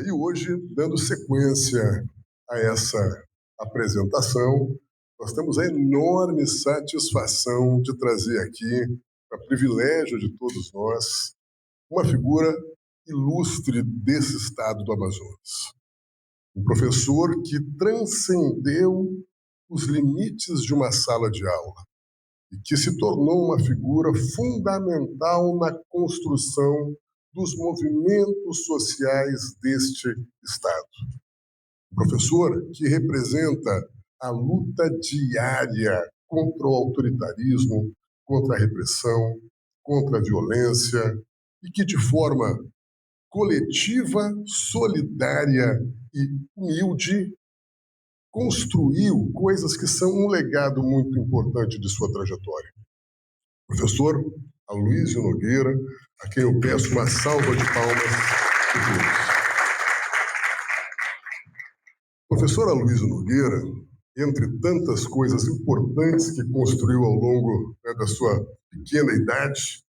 E hoje, dando sequência a essa apresentação, nós temos a enorme satisfação de trazer aqui, para privilégio de todos nós, uma figura ilustre desse estado do Amazonas. Um professor que transcendeu os limites de uma sala de aula e que se tornou uma figura fundamental na construção dos movimentos sociais deste Estado. Um professor que representa a luta diária contra o autoritarismo, contra a repressão, contra a violência, e que, de forma coletiva, solidária e humilde, construiu coisas que são um legado muito importante de sua trajetória. Professor Aloysio Nogueira, a quem eu peço uma salva de palmas de todos. Professor Aloysio Nogueira, entre tantas coisas importantes que construiu ao longo da sua pequena idade,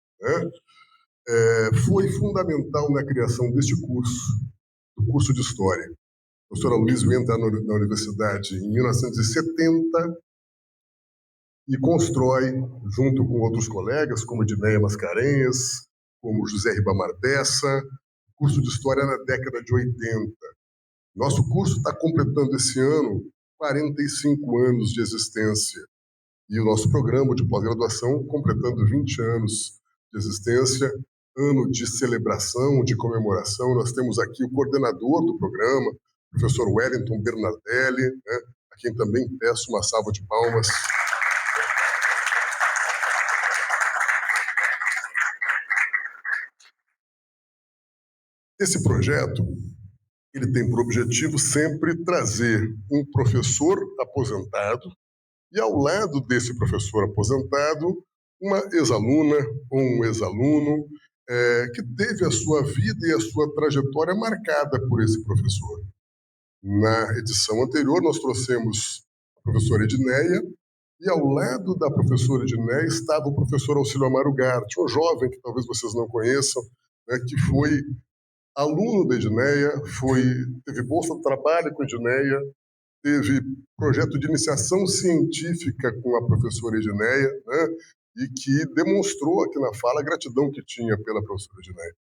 foi fundamental na criação deste curso, do curso de História. O professor Aloysio entra na universidade em 1970 e constrói, junto com outros colegas, como Edneia Mascarenhas, como José Ribamar Bessa, o curso de História na década de 80. Nosso curso está completando esse ano 45 anos de existência. E o nosso programa de pós-graduação completando 20 anos de existência, ano de celebração, de comemoração. Nós temos aqui o coordenador do programa, o professor Wellington Bernardelli, a quem também peço uma salva de palmas. Esse projeto, ele tem por objetivo sempre trazer um professor aposentado e, ao lado desse professor aposentado, uma ex-aluna ou um ex-aluno que teve a sua vida e a sua trajetória marcada por esse professor. Na edição anterior, nós trouxemos a professora Edneia e, ao lado da professora Edneia, estava o professor Auxílio Amaro Garte, um jovem que talvez vocês não conheçam, que foi aluno da Edneia, teve bolsa de trabalho com a Edneia, teve projeto de iniciação científica com a professora Edneia, e que demonstrou aqui na fala a gratidão que tinha pela professora Edneia.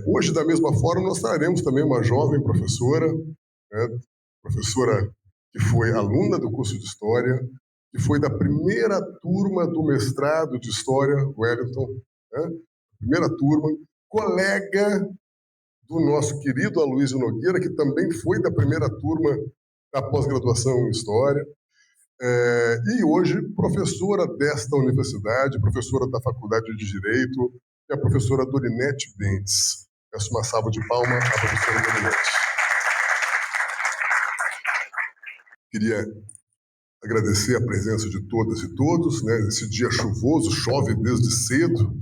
Hoje, da mesma forma, nós traremos também uma jovem professora, professora que foi aluna do curso de História, que foi da primeira turma do mestrado de História, Wellington, primeira turma, colega do nosso querido Aloysio Nogueira, que também foi da primeira turma da pós-graduação em História, e hoje professora desta universidade, professora da Faculdade de Direito, que é a professora Dorinete Bentes. Peço uma salva de palmas à professora Dorinete. Queria agradecer a presença de todas e todos, esse dia chuvoso, chove desde cedo,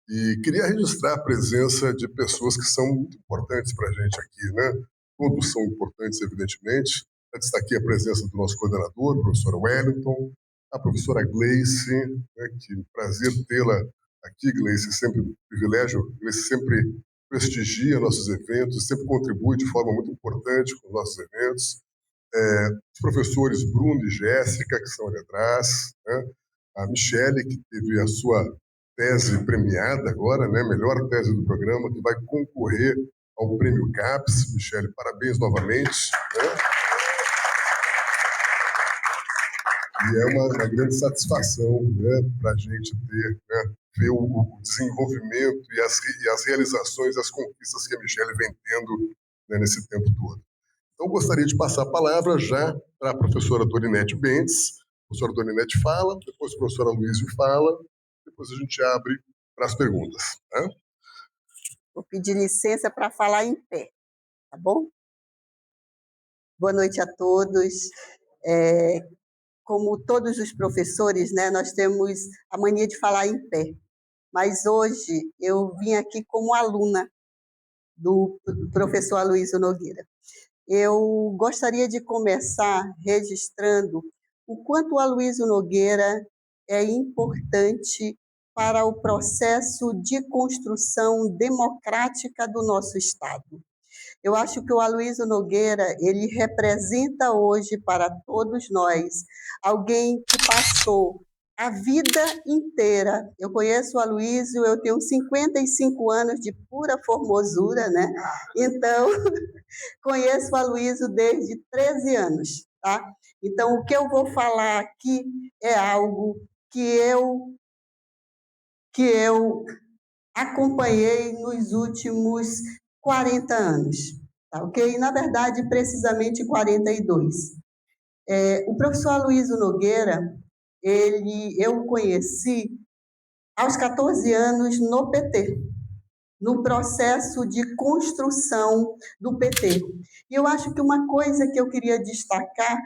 e queria registrar a presença de pessoas que são muito importantes para a gente aqui, Todos são importantes, evidentemente. Eu destaquei a presença do nosso coordenador, o professor Wellington, a professora Gleice, que prazer tê-la aqui, Gleice, sempre um privilégio. Gleice sempre prestigia nossos eventos, sempre contribui de forma muito importante com os nossos eventos. Os professores Bruno e Jéssica, que estão ali atrás, a Michele, que teve a sua tese premiada agora, melhor tese do programa, que vai concorrer ao Prêmio CAPES. Michele, parabéns novamente. E é uma grande satisfação para a gente ver o desenvolvimento e as realizações, as conquistas que a Michele vem tendo nesse tempo todo. Então, gostaria de passar a palavra já para a professora Dorinete Bentes. A professora Dorinete fala, depois o professor Aloysio fala, depois a gente abre para as perguntas. Vou pedir licença para falar em pé, tá bom? Boa noite a todos. Como todos os professores, nós temos a mania de falar em pé. Mas hoje eu vim aqui como aluna do professor Aloysio Nogueira. Eu gostaria de começar registrando o quanto o Aloysio Nogueira é importante para o processo de construção democrática do nosso Estado. Eu acho que o Aloysio Nogueira, ele representa hoje para todos nós alguém que passou a vida inteira. Eu conheço o Aloysio, eu tenho 55 anos de pura formosura, né? Então, conheço o Aloysio desde 13 anos, tá? Então, o que eu vou falar aqui é algo que eu acompanhei nos últimos 40 anos, tá ok? Na verdade, precisamente 42. O professor Aloysio Nogueira, eu o conheci aos 14 anos no PT, no processo de construção do PT. E eu acho que uma coisa que eu queria destacar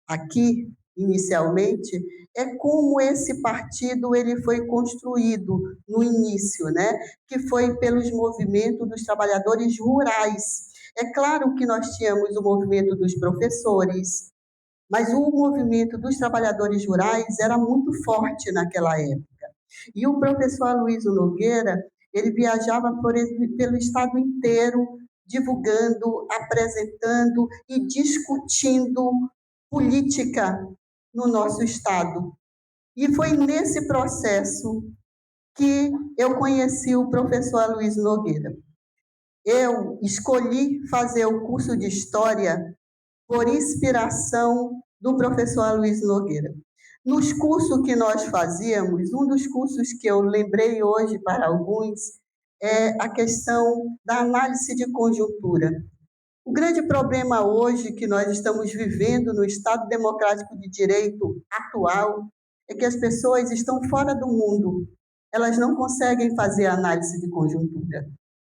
aqui, inicialmente, é como esse partido ele foi construído no início, né? Que foi pelos movimentos dos trabalhadores rurais. É claro que nós tínhamos o movimento dos professores, mas o movimento dos trabalhadores rurais era muito forte naquela época. E o professor Aloysio Nogueira, ele viajava pelo estado inteiro, divulgando, apresentando e discutindo política no nosso estado. E foi nesse processo que eu conheci o professor Aloysio Nogueira. Eu escolhi fazer o curso de História por inspiração do professor Aloysio Nogueira. Nos cursos que nós fazíamos, um dos cursos que eu lembrei hoje para alguns é a questão da análise de conjuntura. O grande problema hoje que nós estamos vivendo no Estado Democrático de Direito atual é que as pessoas estão fora do mundo. Elas não conseguem fazer análise de conjuntura.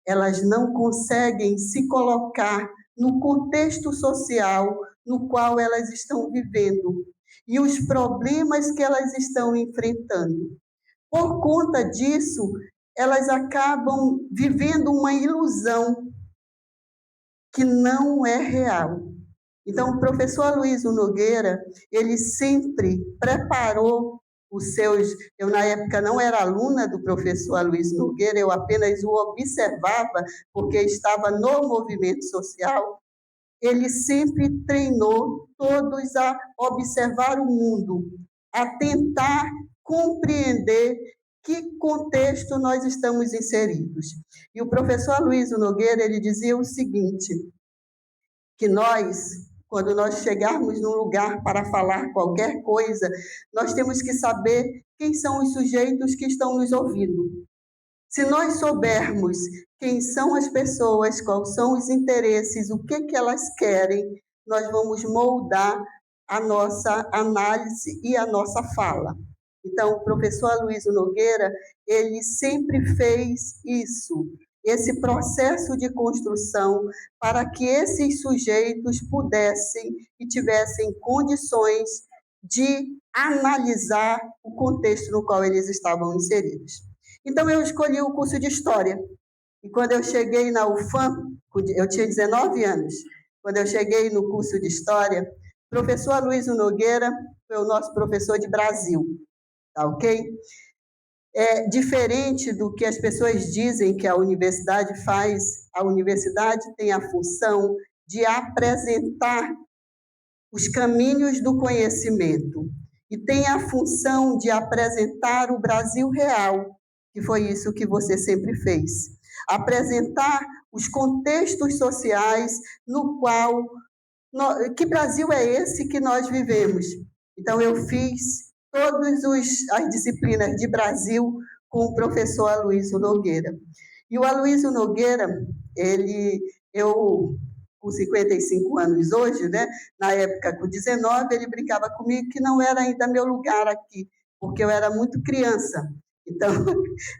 Elas não conseguem se colocar no contexto social no qual elas estão vivendo e os problemas que elas estão enfrentando. Por conta disso, elas acabam vivendo uma ilusão que não é real. Então, o professor Aloysio Nogueira, ele sempre preparou os seus... Eu, na época, não era aluna do professor Aloysio Nogueira, eu apenas o observava, porque estava no movimento social. Ele sempre treinou todos a observar o mundo, a tentar compreender que contexto nós estamos inseridos. E o professor Aloysio Nogueira, ele dizia o seguinte, que nós, quando nós chegarmos num lugar para falar qualquer coisa, nós temos que saber quem são os sujeitos que estão nos ouvindo. Se nós soubermos quem são as pessoas, quais são os interesses, o que elas querem, nós vamos moldar a nossa análise e a nossa fala. Então, o professor Aloysio Nogueira, ele sempre fez isso, esse processo de construção, para que esses sujeitos pudessem e tivessem condições de analisar o contexto no qual eles estavam inseridos. Então, eu escolhi o curso de História. E quando eu cheguei na UFAM, eu tinha 19 anos, quando eu cheguei no curso de História, o professor Aloysio Nogueira foi o nosso professor de Brasil, tá ok? É diferente do que as pessoas dizem que a universidade faz, a universidade tem a função de apresentar os caminhos do conhecimento e tem a função de apresentar o Brasil real, que foi isso que você sempre fez. Apresentar os contextos sociais no qual... Que Brasil é esse que nós vivemos? Então, eu fiz todas as disciplinas de Brasil com o professor Aloysio Nogueira. E o Aloysio Nogueira, eu com 55 anos hoje, né? Na época, com 19, ele brincava comigo que não era ainda meu lugar aqui, porque eu era muito criança. Então,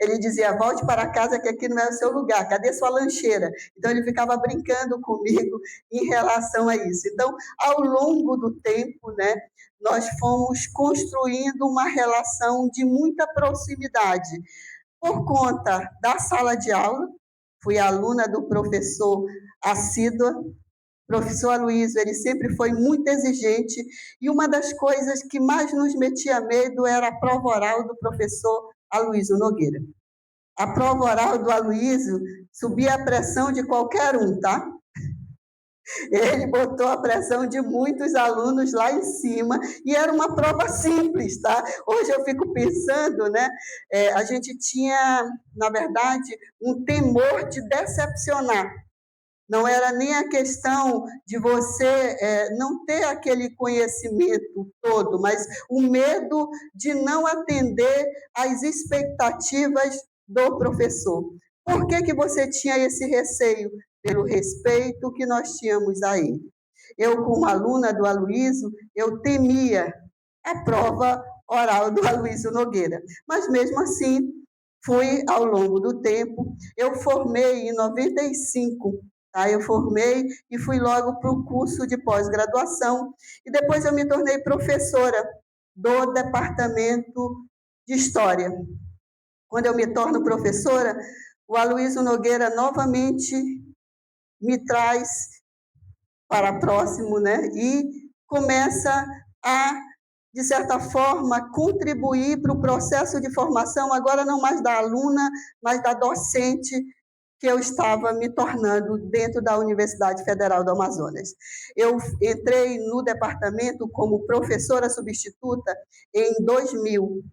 ele dizia, volte para casa que aqui não é o seu lugar, cadê sua lancheira? Então, ele ficava brincando comigo em relação a isso. Então, ao longo do tempo, né, nós fomos construindo uma relação de muita proximidade. Por conta da sala de aula, fui aluna do professor assídua, o professor Aloysio, ele sempre foi muito exigente, e uma das coisas que mais nos metia medo era a prova oral do professor Aloysio Nogueira. A prova oral do Aloysio subia a pressão de qualquer um, tá? Ele botou a pressão de muitos alunos lá em cima, e era uma prova simples, tá? Hoje eu fico pensando, né? A gente tinha, na verdade, um temor de decepcionar. Não era nem a questão de você não ter aquele conhecimento todo, mas o medo de não atender às expectativas do professor. Por que você tinha esse receio? Pelo respeito que nós tínhamos a ele. Eu, como aluna do Aloysio, eu temia a prova oral do Aloysio Nogueira, mas mesmo assim, fui ao longo do tempo. Eu formei em 95, tá? Eu formei e fui logo para o curso de pós-graduação, e depois eu me tornei professora do departamento de História. Quando eu me torno professora, o Aloysio Nogueira novamente me traz para próximo, né? E começa a, de certa forma, contribuir para o processo de formação, agora não mais da aluna, mas da docente, que eu estava me tornando dentro da Universidade Federal do Amazonas. Eu entrei no departamento como professora substituta em 2000,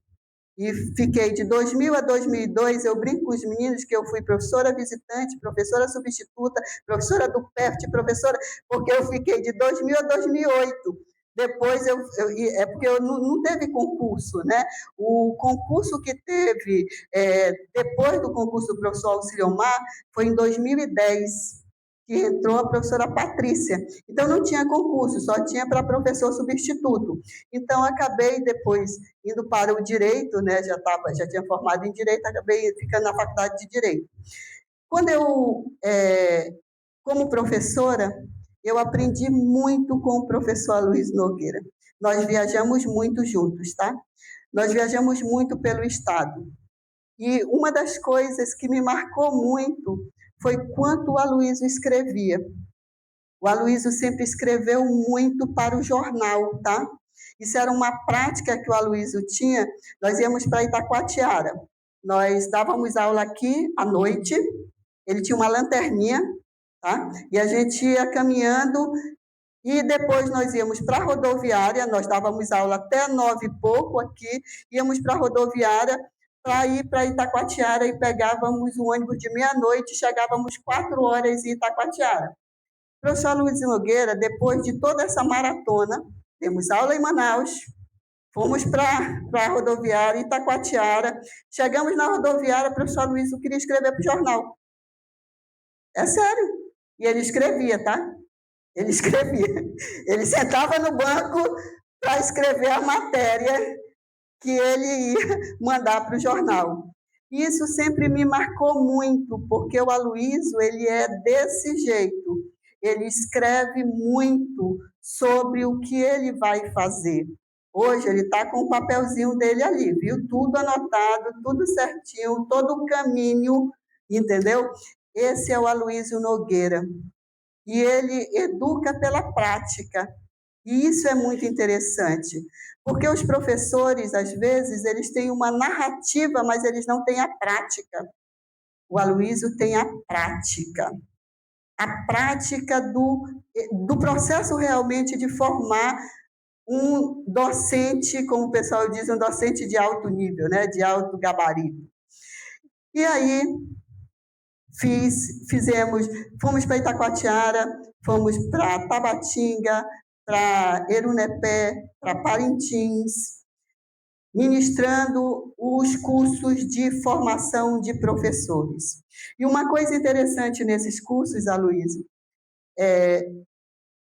e fiquei de 2000 a 2002, eu brinco com os meninos que eu fui professora visitante, professora substituta, professora do PEFT, professora, porque eu fiquei de 2000 a 2008. Depois, é porque eu não teve concurso, né? O concurso que teve, depois do concurso do professor Auxiliomar, foi em 2010, que entrou a professora Patrícia. Então, não tinha concurso, só tinha para professor substituto. Então, acabei depois indo para o Direito, né? Já tinha formado em Direito, acabei ficando na Faculdade de Direito. Quando eu, como professora, eu aprendi muito com o professor Aloysio Nogueira. Nós viajamos muito juntos, tá? Nós viajamos muito pelo Estado. E uma das coisas que me marcou muito foi quanto o Aloysio escrevia. O Aloysio sempre escreveu muito para o jornal, tá? Isso era uma prática que o Aloysio tinha. Nós íamos para Itacoatiara. Nós dávamos aula aqui à noite. Ele tinha uma lanterninha, tá? E a gente ia caminhando, e depois nós íamos para a rodoviária. Nós dávamos aula até 9 e pouco aqui, íamos para a rodoviária para ir para Itacoatiara, e pegávamos o ônibus de meia-noite, chegávamos 4 horas em Itacoatiara. O professor Aloysio Nogueira, depois de toda essa maratona, temos aula em Manaus, fomos para a rodoviária Itacoatiara, chegamos na rodoviária, o professor Aloysio queria escrever para o jornal. É sério. E ele escrevia, tá? Ele escrevia. Ele sentava no banco para escrever a matéria que ele ia mandar para o jornal. E isso sempre me marcou muito, porque o Aloysio, ele é desse jeito. Ele escreve muito sobre o que ele vai fazer. Hoje ele está com o papelzinho dele ali, viu? Tudo anotado, tudo certinho, todo o caminho, entendeu? Esse é o Aloysio Nogueira. E ele educa pela prática. E isso é muito interessante, porque os professores, às vezes, eles têm uma narrativa, mas eles não têm a prática. O Aloysio tem a prática do processo realmente de formar um docente, como o pessoal diz, um docente de alto nível, né, de alto gabarito. E aí, fomos para Itacoatiara, fomos para Tabatinga, para Erunepé, para Parintins, ministrando os cursos de formação de professores. E uma coisa interessante nesses cursos, Aloysio,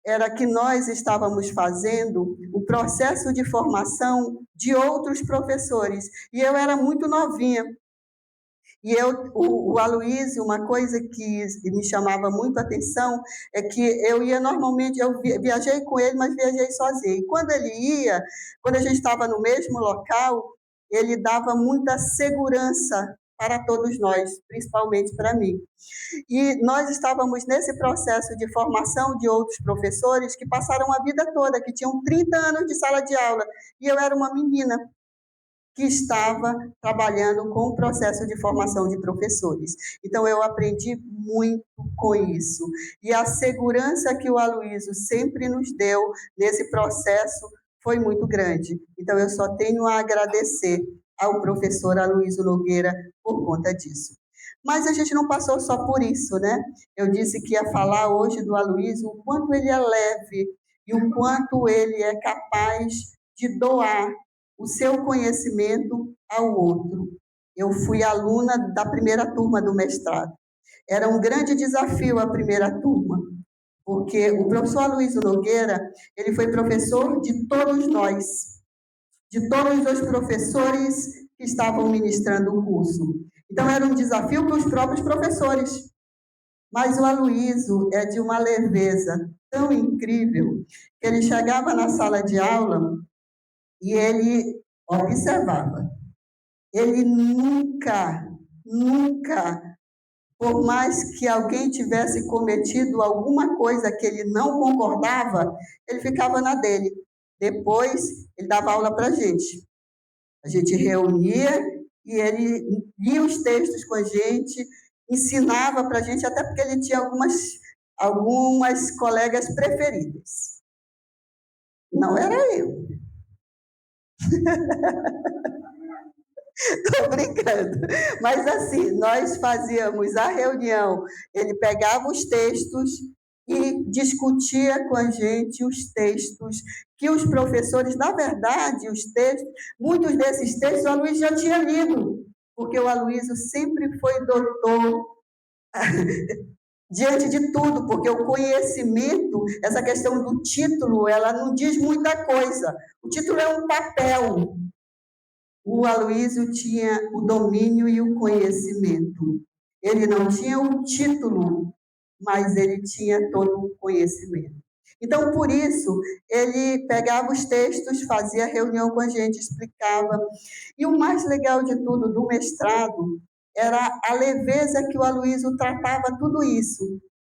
era que nós estávamos fazendo o processo de formação de outros professores, e eu era muito novinha. E o Aloysio, uma coisa que me chamava muito a atenção é que eu ia normalmente, eu viajei com ele, mas viajei sozinha. E quando ele ia, quando a gente estava no mesmo local, ele dava muita segurança para todos nós, principalmente para mim. E nós estávamos nesse processo de formação de outros professores que passaram a vida toda, que tinham 30 anos de sala de aula, e eu era uma menina. que estava trabalhando com o processo de formação de professores. Então, eu aprendi muito com isso. E a segurança que o Aloysio sempre nos deu nesse processo foi muito grande. Então, eu só tenho a agradecer ao professor Aloysio Nogueira por conta disso. Mas a gente não passou só por isso, né? Eu disse que ia falar hoje do Aloysio, o quanto ele é leve e o quanto ele é capaz de doar o seu conhecimento ao outro. Eu fui aluna da primeira turma do mestrado. Era um grande desafio a primeira turma, porque o professor Aloysio Nogueira, ele foi professor de todos nós, de todos os professores que estavam ministrando o curso. Então, era um desafio para os próprios professores. Mas o Aloysio é de uma leveza tão incrível que ele chegava na sala de aula e ele observava. Ele nunca, por mais que alguém tivesse cometido alguma coisa que ele não concordava, ele ficava na dele. Depois, ele dava aula para a gente. A gente reunia e ele lia os textos com a gente, ensinava para a gente, até porque ele tinha algumas colegas preferidas. Não era eu. Estou brincando. Mas assim, nós fazíamos a reunião, ele pegava os textos e discutia com a gente os textos que os professores, na verdade, muitos desses textos o Aloysio já tinha lido, porque o Aloysio sempre foi doutor diante de tudo, porque o conhecimento, essa questão do título, ela não diz muita coisa. O título é um papel. O Aloysio tinha o domínio e o conhecimento. Ele não tinha o título, mas ele tinha todo o conhecimento. Então, por isso, ele pegava os textos, fazia reunião com a gente, explicava. E o mais legal de tudo do mestrado era a leveza que o Aloysio tratava tudo isso.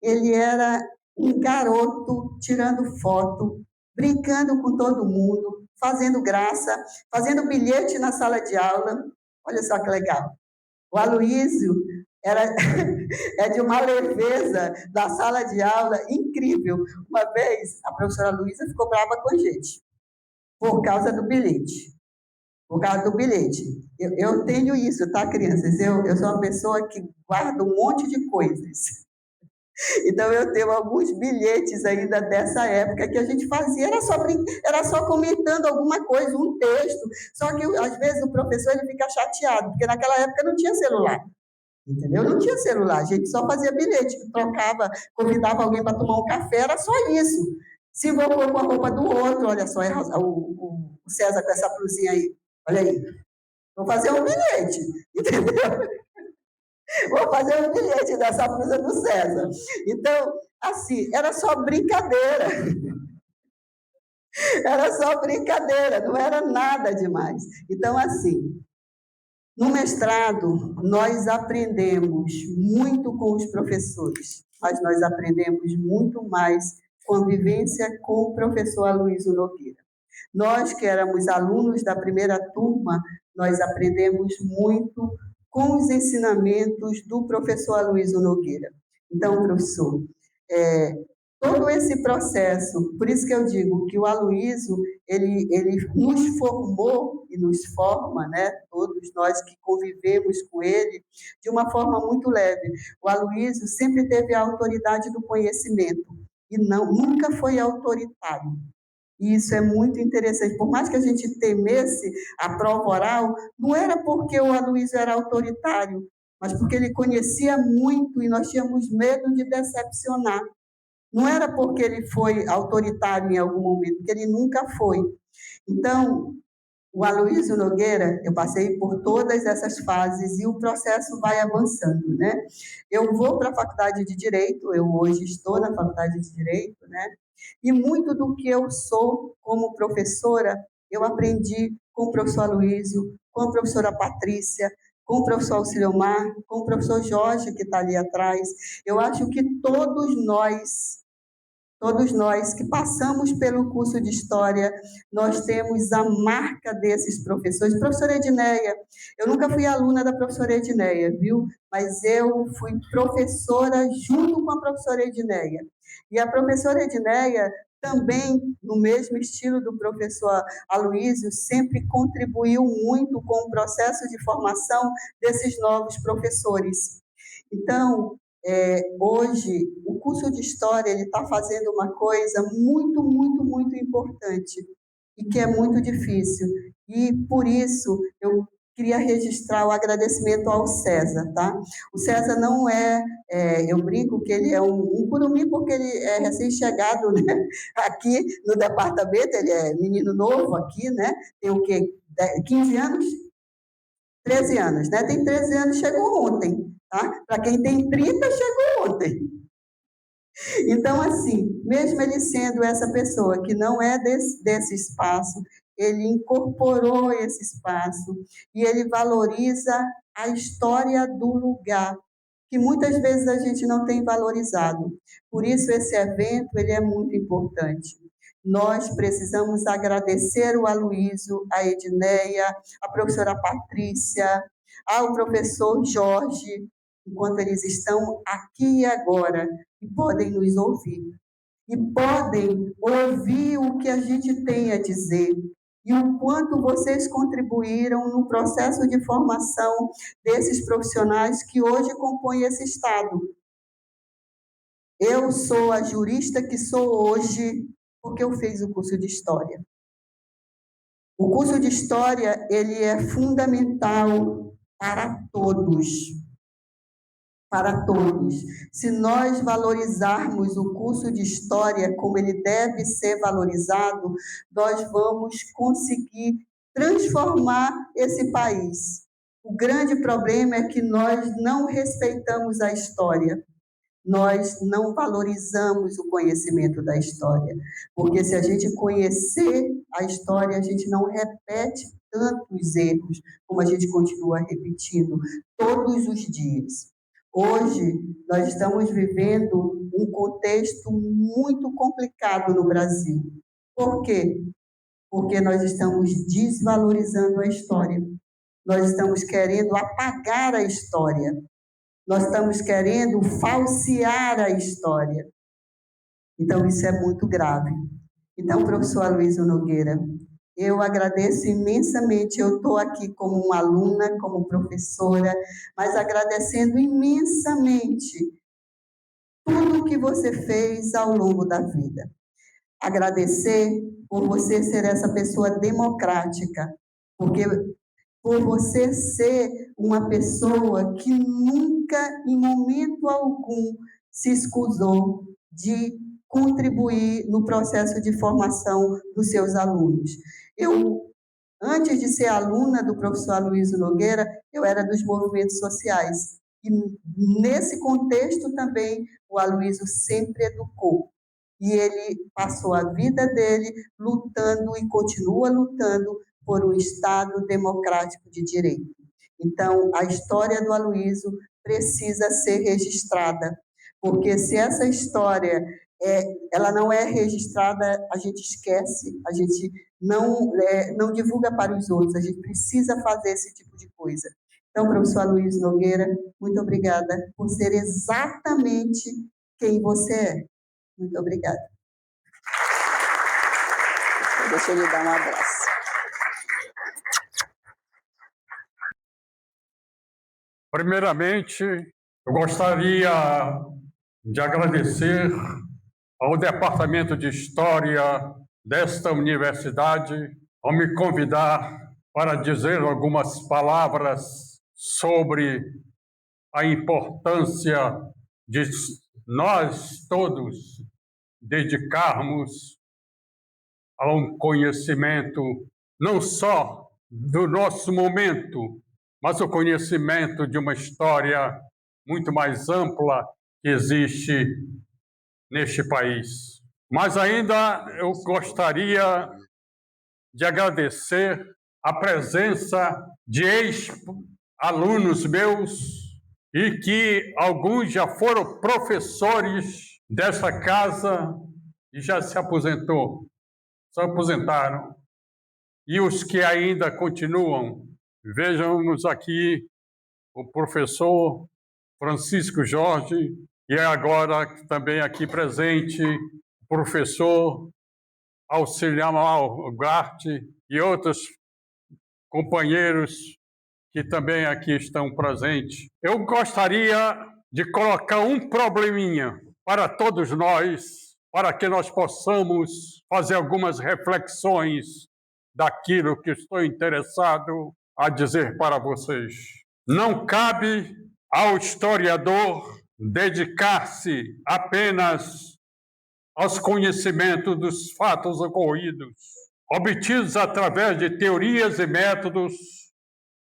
Ele era um garoto tirando foto, brincando com todo mundo, fazendo graça, fazendo bilhete na sala de aula. Olha só que legal. O Aloysio é de uma leveza da sala de aula incrível. Uma vez, a professora Luísa ficou brava com a gente, por causa do bilhete. Por causa do bilhete. Eu tenho isso, tá, crianças? Eu sou uma pessoa que guarda um monte de coisas. Então, eu tenho alguns bilhetes ainda dessa época que a gente fazia, era só comentando alguma coisa, um texto. Só que, às vezes, o professor ele fica chateado, porque naquela época não tinha celular. Entendeu? Não tinha celular, a gente só fazia bilhete, trocava, convidava alguém para tomar um café, era só isso. Se envolveu com a roupa do outro, olha só, o César com essa blusinha aí, olha aí. Vou fazer um bilhete, entendeu? Vou fazer um bilhete dessa blusa do César. Então, assim, era só brincadeira. Era só brincadeira, não era nada demais. Então, assim, no mestrado, nós aprendemos muito com os professores, mas nós aprendemos muito mais com a vivência com o professor Aloysio Nogueira. Nós, que éramos alunos da primeira turma, nós aprendemos muito com os ensinamentos do professor Aloysio Nogueira. Então, professor, todo esse processo, por isso que eu digo que o Aloysio, ele nos formou e nos forma, né? Todos nós que convivemos com ele, de uma forma muito leve. O Aloysio sempre teve a autoridade do conhecimento e nunca foi autoritário. E isso é muito interessante. Por mais que a gente temesse a prova oral, não era porque o Aloysio era autoritário, mas porque ele conhecia muito e nós tínhamos medo de decepcionar. Não era porque ele foi autoritário em algum momento, porque ele nunca foi. Então, o Aloysio Nogueira, eu passei por todas essas fases e o processo vai avançando, né? Eu vou para a faculdade de Direito, eu hoje estou na faculdade de Direito, né? E muito do que eu sou como professora, eu aprendi com o professor Aloysio, com a professora Patrícia, com o professor Auxiliomar, com o professor Jorge, que está ali atrás. Eu acho que todos nós Todos nós que passamos pelo curso de História, nós temos a marca desses professores. Professora Edneia, eu nunca fui aluna da professora Edneia, viu? Mas eu fui professora junto com a professora Edneia. E a professora Edneia também, no mesmo estilo do professor Aloísio, sempre contribuiu muito com o processo de formação desses novos professores. Então, hoje, o curso de História está fazendo uma coisa muito, muito, muito importante e que é muito difícil. E, por isso, eu queria registrar o agradecimento ao César, tá? O César não eu brinco que ele é um curumim porque ele é recém-chegado, né? Aqui no departamento, ele é menino novo aqui, né? Tem o quê? 15 anos? 13 anos, né? Tem 13 anos, chegou ontem, tá? Para quem tem 30, chegou ontem. Então, assim, mesmo ele sendo essa pessoa que não é desse espaço, ele incorporou esse espaço e ele valoriza a história do lugar, que muitas vezes a gente não tem valorizado. Por isso, esse evento ele é muito importante. Nós precisamos agradecer o Aloísio, a Edneia, a professora Patrícia, ao professor Jorge, enquanto eles estão aqui e agora, e podem nos ouvir. E podem ouvir o que a gente tem a dizer, e o quanto vocês contribuíram no processo de formação desses profissionais que hoje compõem esse Estado. Eu sou a jurista que sou hoje porque eu fiz o curso de História. O curso de História, ele é fundamental para todos. Para todos. Se nós valorizarmos o curso de História como ele deve ser valorizado, nós vamos conseguir transformar esse país. O grande problema é que nós não respeitamos a história. Nós não valorizamos o conhecimento da história, porque se a gente conhecer a história, a gente não repete tantos erros, como a gente continua repetindo todos os dias. Hoje, nós estamos vivendo um contexto muito complicado no Brasil. Por quê? Porque nós estamos desvalorizando a história. Nós estamos querendo apagar a história. Nós estamos querendo falsear a história. Então, isso é muito grave. Então, professor Aloísio Nogueira, eu agradeço imensamente. Eu estou aqui como uma aluna, como professora, mas agradecendo imensamente tudo o que você fez ao longo da vida. Agradecer por você ser essa pessoa democrática, porque por você ser uma pessoa que nunca, em momento algum, se escusou de contribuir no processo de formação dos seus alunos. Eu, antes de ser aluna do professor Aloísio Nogueira, eu era dos movimentos sociais. E nesse contexto também, o Aloísio sempre educou. E ele passou a vida dele lutando e continua lutando por um Estado democrático de direito. Então, a história do Aloísio precisa ser registrada, porque se essa história ela não é registrada, a gente esquece, a gente não divulga para os outros, a gente precisa fazer esse tipo de coisa. Então, professor Aloísio Nogueira, muito obrigada por ser exatamente quem você é. Muito obrigada. Deixa eu lhe dar um abraço. Primeiramente, eu gostaria de agradecer ao Departamento de História desta universidade ao me convidar para dizer algumas palavras sobre a importância de nós todos dedicarmos a um conhecimento não só do nosso momento, mas o conhecimento de uma história muito mais ampla que existe neste país. Mas ainda eu gostaria de agradecer a presença de ex-alunos meus e que alguns já foram professores dessa casa e já se aposentaram. E os que ainda continuam, vejamos aqui o professor Francisco Jorge, e agora também aqui presente o professor Auxiliar Ugarte e outros companheiros que também aqui estão presentes. Eu gostaria de colocar um probleminha para todos nós, para que nós possamos fazer algumas reflexões daquilo que estou interessado a dizer para vocês. Não cabe ao historiador dedicar-se apenas aos conhecimentos dos fatos ocorridos, obtidos através de teorias e métodos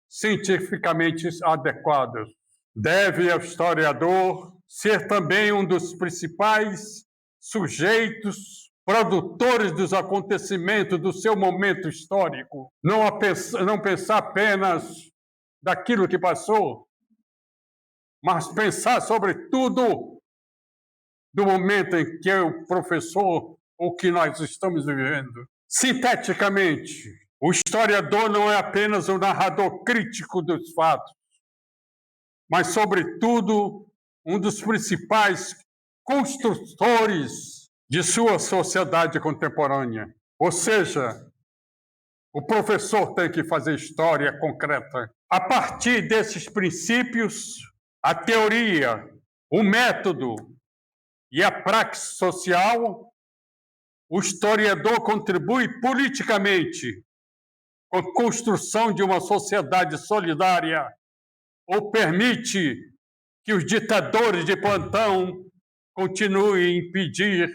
cientificamente adequados. Deve o historiador ser também um dos principais sujeitos produtores dos acontecimentos do seu momento histórico, não pensar apenas daquilo que passou, mas pensar sobretudo do momento em que o professor ou que nós estamos vivendo. Sinteticamente, o historiador não é apenas o narrador crítico dos fatos, mas, sobretudo, um dos principais construtores de sua sociedade contemporânea. Ou seja, o professor tem que fazer história concreta. A partir desses princípios, a teoria, o método e a praxis social, o historiador contribui politicamente com a construção de uma sociedade solidária ou permite que os ditadores de plantão continuem a impedir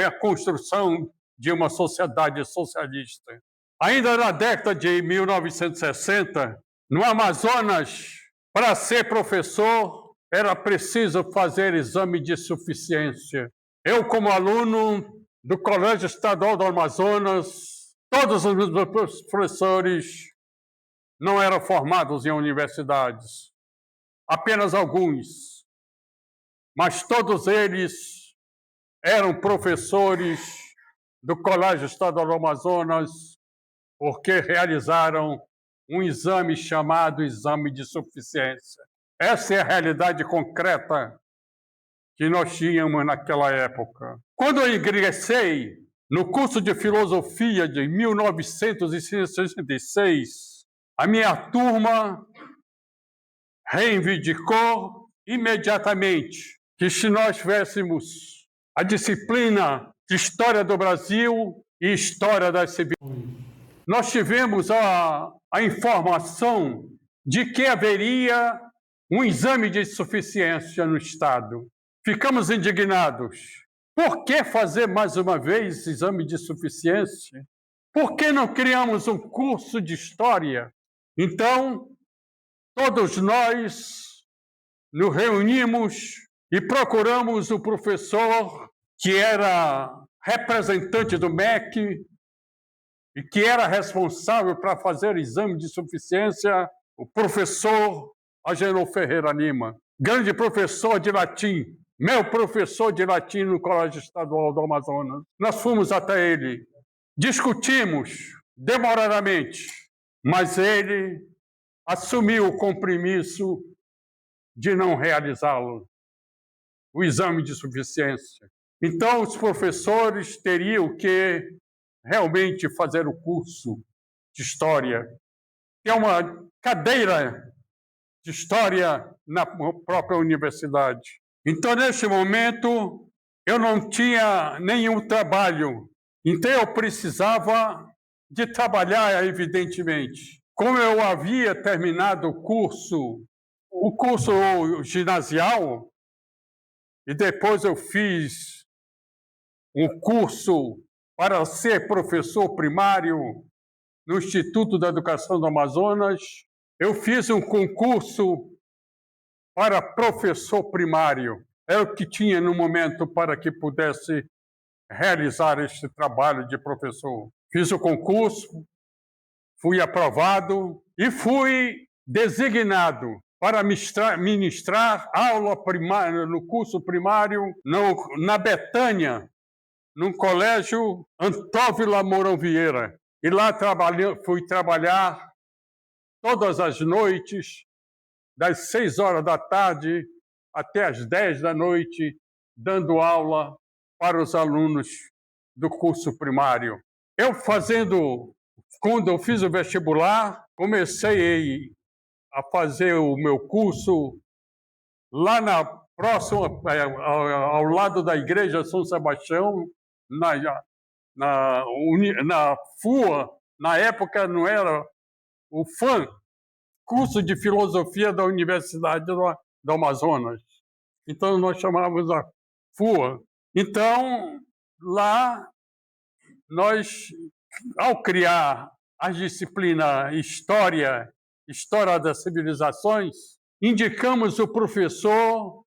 a construção de uma sociedade socialista. Ainda na década de 1960, no Amazonas, para ser professor, era preciso fazer exame de suficiência. Eu, como aluno do Colégio Estadual do Amazonas, todos os meus professores não eram formados em universidades, apenas alguns, mas todos eles eram professores do Colégio Estadual do Amazonas, porque realizaram um exame chamado exame de suficiência. Essa é a realidade concreta que nós tínhamos naquela época. Quando eu ingressei no curso de filosofia de 1966, a minha turma reivindicou imediatamente que, se nós tivéssemos a disciplina de História do Brasil e História das Civilizações, nós tivemos a informação de que haveria um exame de suficiência no Estado. Ficamos indignados. Por que fazer mais uma vez exame de suficiência? Por que não criamos um curso de História? Então, todos nós nos reunimos e procuramos o professor que era representante do MEC e que era responsável para fazer o exame de suficiência, o professor Agenor Ferreira Lima, grande professor de latim, meu professor de latim no Colégio Estadual do Amazonas. Nós fomos até ele, discutimos demoradamente, mas ele assumiu o compromisso de não realizá-lo, o exame de suficiência. Então, os professores teriam que realmente fazer o curso de História, que é uma cadeira de História na própria universidade. Então, neste momento, eu não tinha nenhum trabalho, então eu precisava de trabalhar, evidentemente. Como eu havia terminado o curso ginasial, e depois eu fiz um curso para ser professor primário no Instituto da Educação do Amazonas, eu fiz um concurso para professor primário. Era o que tinha no momento para que pudesse realizar este trabalho de professor. Fiz o concurso, fui aprovado e fui designado para ministrar aula primária no curso primário na Betânia, num colégio Antóvila Mourão Vieira. E lá fui trabalhar todas as noites, das 6 horas da tarde até as 10 da noite, dando aula para os alunos do curso primário. Quando eu fiz o vestibular, comecei a fazer o meu curso lá ao lado da Igreja São Sebastião, na FUA. Na época não era o FAM, curso de filosofia da Universidade do Amazonas. Então nós chamávamos a FUA. Então lá nós, ao criar a disciplina História das Civilizações, indicamos o professor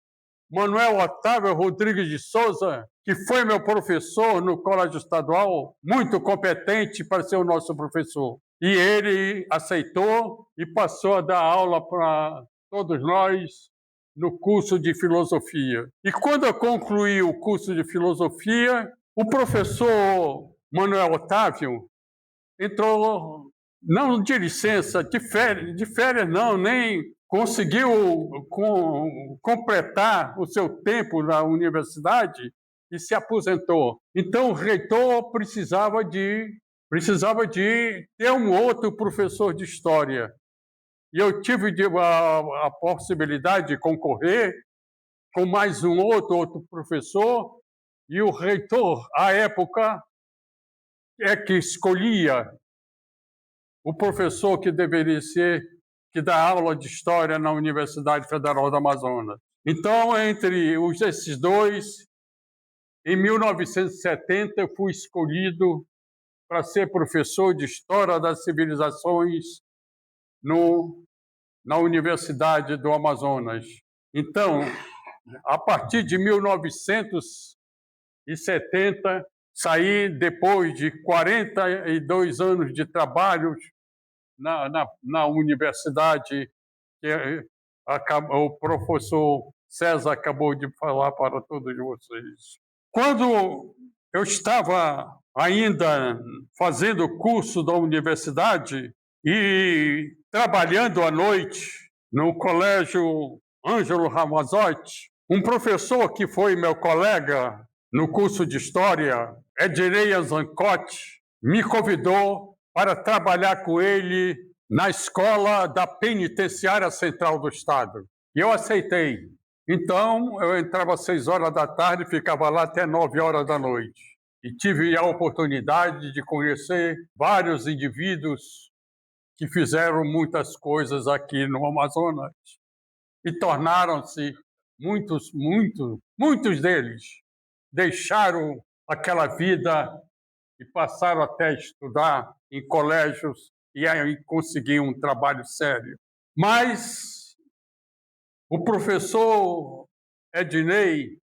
Manuel Otávio Rodrigues de Souza, que foi meu professor no Colégio Estadual, muito competente para ser o nosso professor. E ele aceitou e passou a dar aula para todos nós no curso de filosofia. E quando eu concluí o curso de filosofia, o professor Manuel Otávio entrou, não de licença, de férias não, nem conseguiu completar o seu tempo na universidade e se aposentou. Então, o reitor precisava de ter um outro professor de história. E eu tive a possibilidade de concorrer com mais um outro professor, e o reitor, à época, é que escolhia o professor que deveria que dá aula de História na Universidade Federal do Amazonas. Então, entre esses dois, em 1970, eu fui escolhido para ser professor de História das Civilizações na Universidade do Amazonas. Então, a partir de 1970, saí depois de 42 anos de trabalho na universidade, que o professor César acabou de falar para todos vocês. Quando eu estava ainda fazendo o curso da universidade e trabalhando à noite no Colégio Ângelo Ramazotti, um professor que foi meu colega no curso de História, Ednei Zancotti, me convidou para trabalhar com ele na escola da Penitenciária Central do Estado. E eu aceitei. Então, eu entrava às 6 horas da tarde e ficava lá até 9 horas da noite. E tive a oportunidade de conhecer vários indivíduos que fizeram muitas coisas aqui no Amazonas. E tornaram-se muitos deles deixaram aquela vida e passaram até estudar em colégios e aí conseguiram um trabalho sério. Mas o professor Ednei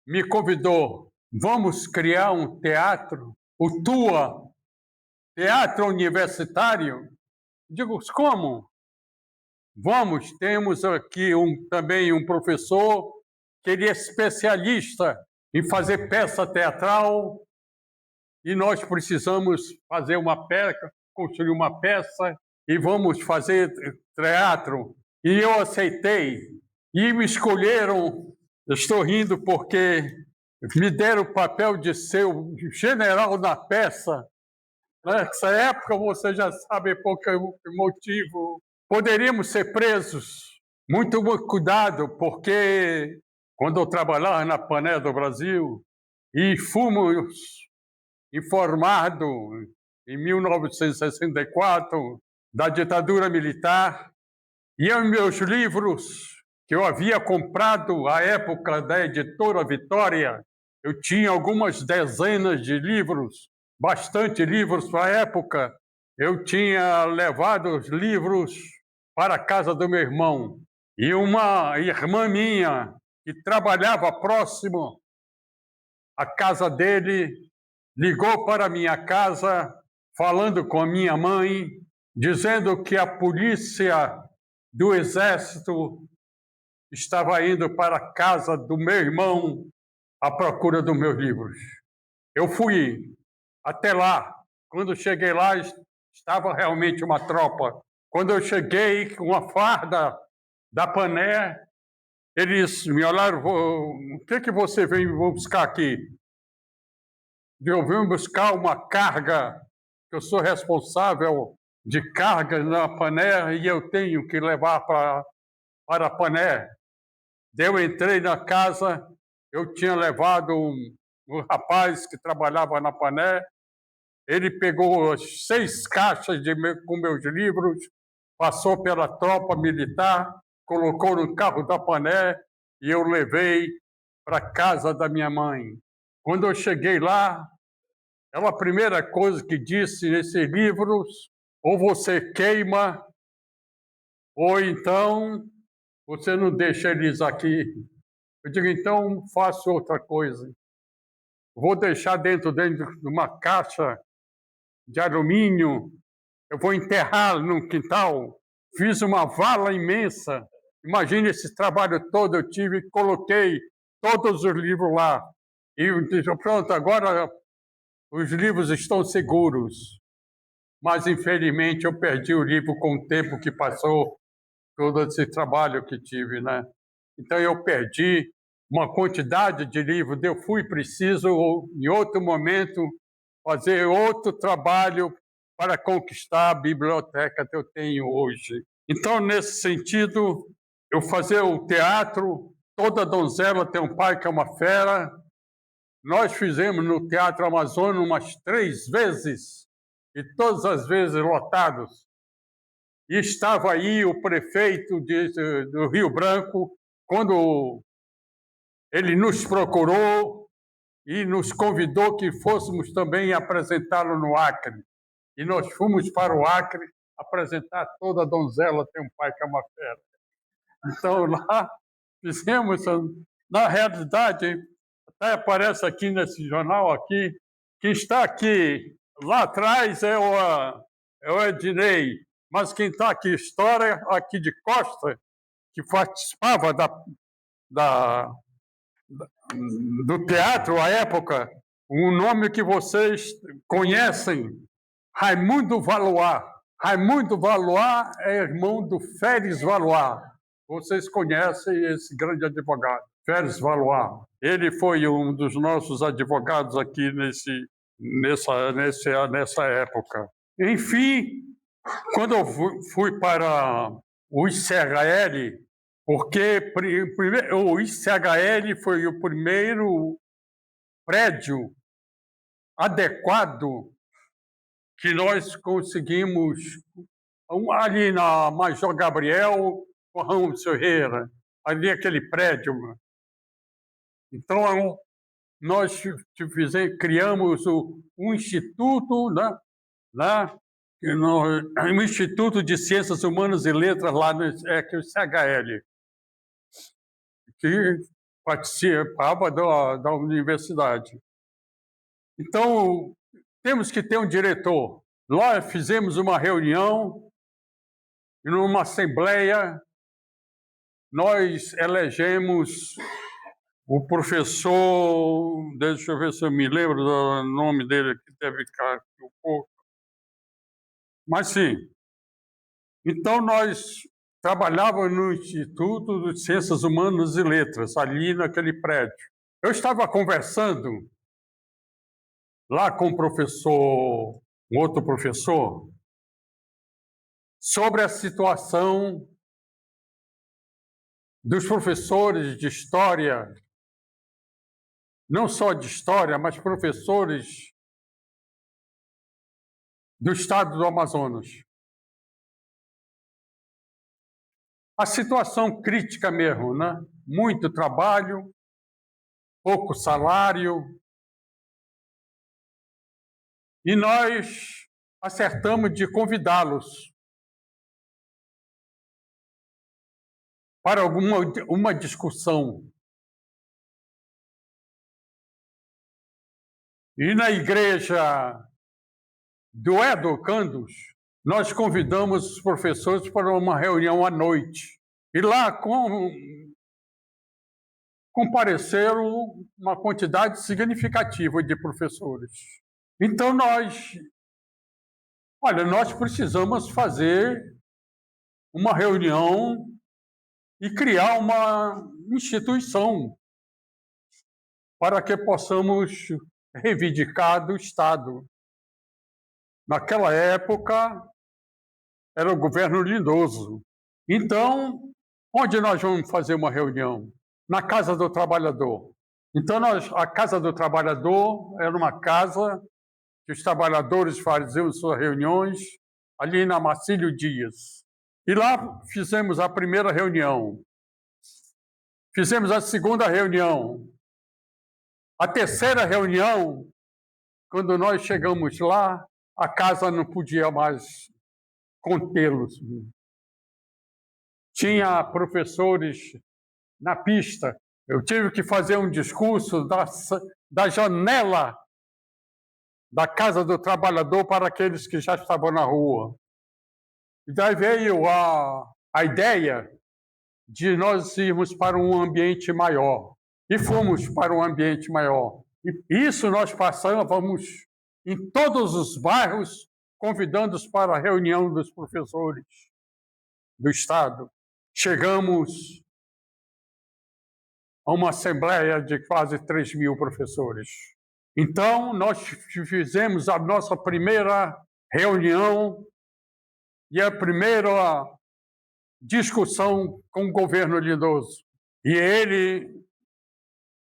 me convidou, vamos criar um teatro, o TUA, Teatro Universitário. Digo, como? Vamos, temos aqui também um professor que ele é especialista em fazer peça teatral e nós precisamos fazer uma peça, construir uma peça e vamos fazer teatro. E eu aceitei. E me escolheram, eu estou rindo porque me deram o papel de ser o general da peça. Nessa época, você já sabe por que motivo. Poderíamos ser presos. Muito cuidado, porque quando eu trabalhava na Pané do Brasil e fomos informados em 1964 da ditadura militar, e os meus livros que eu havia comprado à época da editora Vitória, eu tinha algumas dezenas de livros, bastante livros para a época. Eu tinha levado os livros para a casa do meu irmão. E uma irmã minha, que trabalhava próximo à casa dele, ligou para a minha casa, falando com a minha mãe, dizendo que a polícia do Exército estava indo para a casa do meu irmão à procura dos meus livros. Eu fui até lá. Quando cheguei lá, estava realmente uma tropa. Quando eu cheguei com a farda da Pané, eles me olharam: o que você veio buscar aqui? Eu vim buscar uma carga, que eu sou responsável de carga na Pané e eu tenho que levar para a Pané. Eu entrei na casa, eu tinha levado um rapaz que trabalhava na Pané, ele pegou 6 caixas com meus livros, passou pela tropa militar, colocou no carro da Pané e eu levei para a casa da minha mãe. Quando eu cheguei lá, a primeira coisa que disse nesses livros: ou você queima, ou então você não deixa eles aqui. Eu digo: então faço outra coisa. Vou deixar dentro de uma caixa de alumínio, eu vou enterrar no quintal. Fiz uma vala imensa. Imagine esse trabalho todo eu tive, coloquei todos os livros lá. E eu disse: pronto, agora os livros estão seguros. Mas, infelizmente, eu perdi o livro com o tempo que passou, todo esse trabalho que tive, né? Então, eu perdi uma quantidade de livros. Eu fui preciso, em outro momento, fazer outro trabalho para conquistar a biblioteca que eu tenho hoje. Então, nesse sentido, eu fazia o teatro. Toda donzela tem um pai que é uma fera. Nós fizemos no Teatro Amazonas umas 3 vezes, e todas as vezes lotados. E estava aí o prefeito do Rio Branco, quando ele nos procurou e nos convidou que fôssemos também apresentá-lo no Acre. E nós fomos para o Acre apresentar Toda Donzela Tem um Pai que é uma Fera. Então, lá fizemos, na realidade, até aparece aqui nesse jornal aqui, que está aqui, lá atrás é o Ednei, mas quem está aqui, história aqui de Costa, que participava do teatro à época, um nome que vocês conhecem, Raimundo Valois. Raimundo Valois é irmão do Félix Valois. Vocês conhecem esse grande advogado, Félix Valois. Ele foi um dos nossos advogados aqui nessa época. Enfim, quando eu fui para o ICHL, porque o ICHL foi o primeiro prédio adequado que nós conseguimos ali na Major Gabriel, com Ramos Ferreira, ali aquele prédio. Então, nós criamos um instituto, um Instituto de Ciências Humanas e Letras lá no CHL, que participava da universidade. Então, temos que ter um diretor. Lá fizemos uma reunião, e numa assembleia, nós elegemos o professor, deixa eu ver se eu me lembro do nome dele, que deve ficar aqui um pouco. Mas sim, então nós trabalhávamos no Instituto de Ciências Humanas e Letras, ali naquele prédio. Eu estava conversando lá com um outro professor, sobre a situação dos professores de história, não só de história, mas professores do estado do Amazonas. A situação crítica mesmo, né? Muito trabalho, pouco salário. E nós acertamos de convidá-los para uma discussão. E na igreja do Educandos, nós convidamos os professores para uma reunião à noite. E lá, com compareceram uma quantidade significativa de professores. Então, nós precisamos fazer uma reunião e criar uma instituição para que possamos reivindicar do Estado. Naquela época, era o governo Lindoso. Então, onde nós vamos fazer uma reunião? Na Casa do Trabalhador. Então, a Casa do Trabalhador era uma casa que os trabalhadores faziam suas reuniões ali na Marcílio Dias. E lá fizemos a primeira reunião. Fizemos a segunda reunião. A terceira reunião, quando nós chegamos lá, a casa não podia mais contê-los. Tinha professores na pista. Eu tive que fazer um discurso da janela da Casa do Trabalhador para aqueles que já estavam na rua. E daí veio a ideia de nós irmos para um ambiente maior. E fomos para um ambiente maior. E isso nós passávamos em todos os bairros, convidando-os para a reunião dos professores do Estado. Chegamos a uma assembleia de quase 3.000 professores. Então, nós fizemos a nossa primeira reunião e a primeira discussão com o governo Lindoso. E ele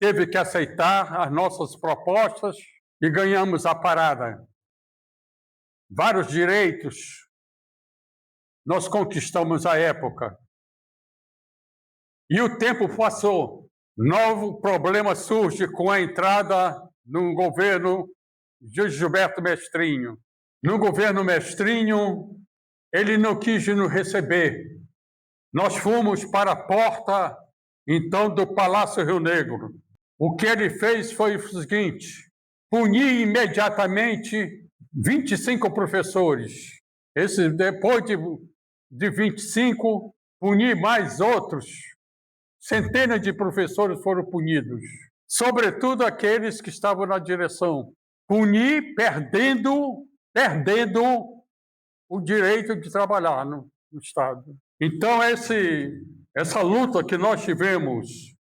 teve que aceitar as nossas propostas e ganhamos a parada. Vários direitos nós conquistamos à época. E o tempo passou. Novo problema surge com a entrada no governo de Gilberto Mestrinho. No governo Mestrinho, ele não quis nos receber. Nós fomos para a porta, então, do Palácio Rio Negro. O que ele fez foi o seguinte: punir imediatamente 25 professores. Depois de 25, punir mais outros. Centenas de professores foram punidos, sobretudo aqueles que estavam na direção. Punir perdendo o direito de trabalhar no Estado. Então, essa luta que nós tivemos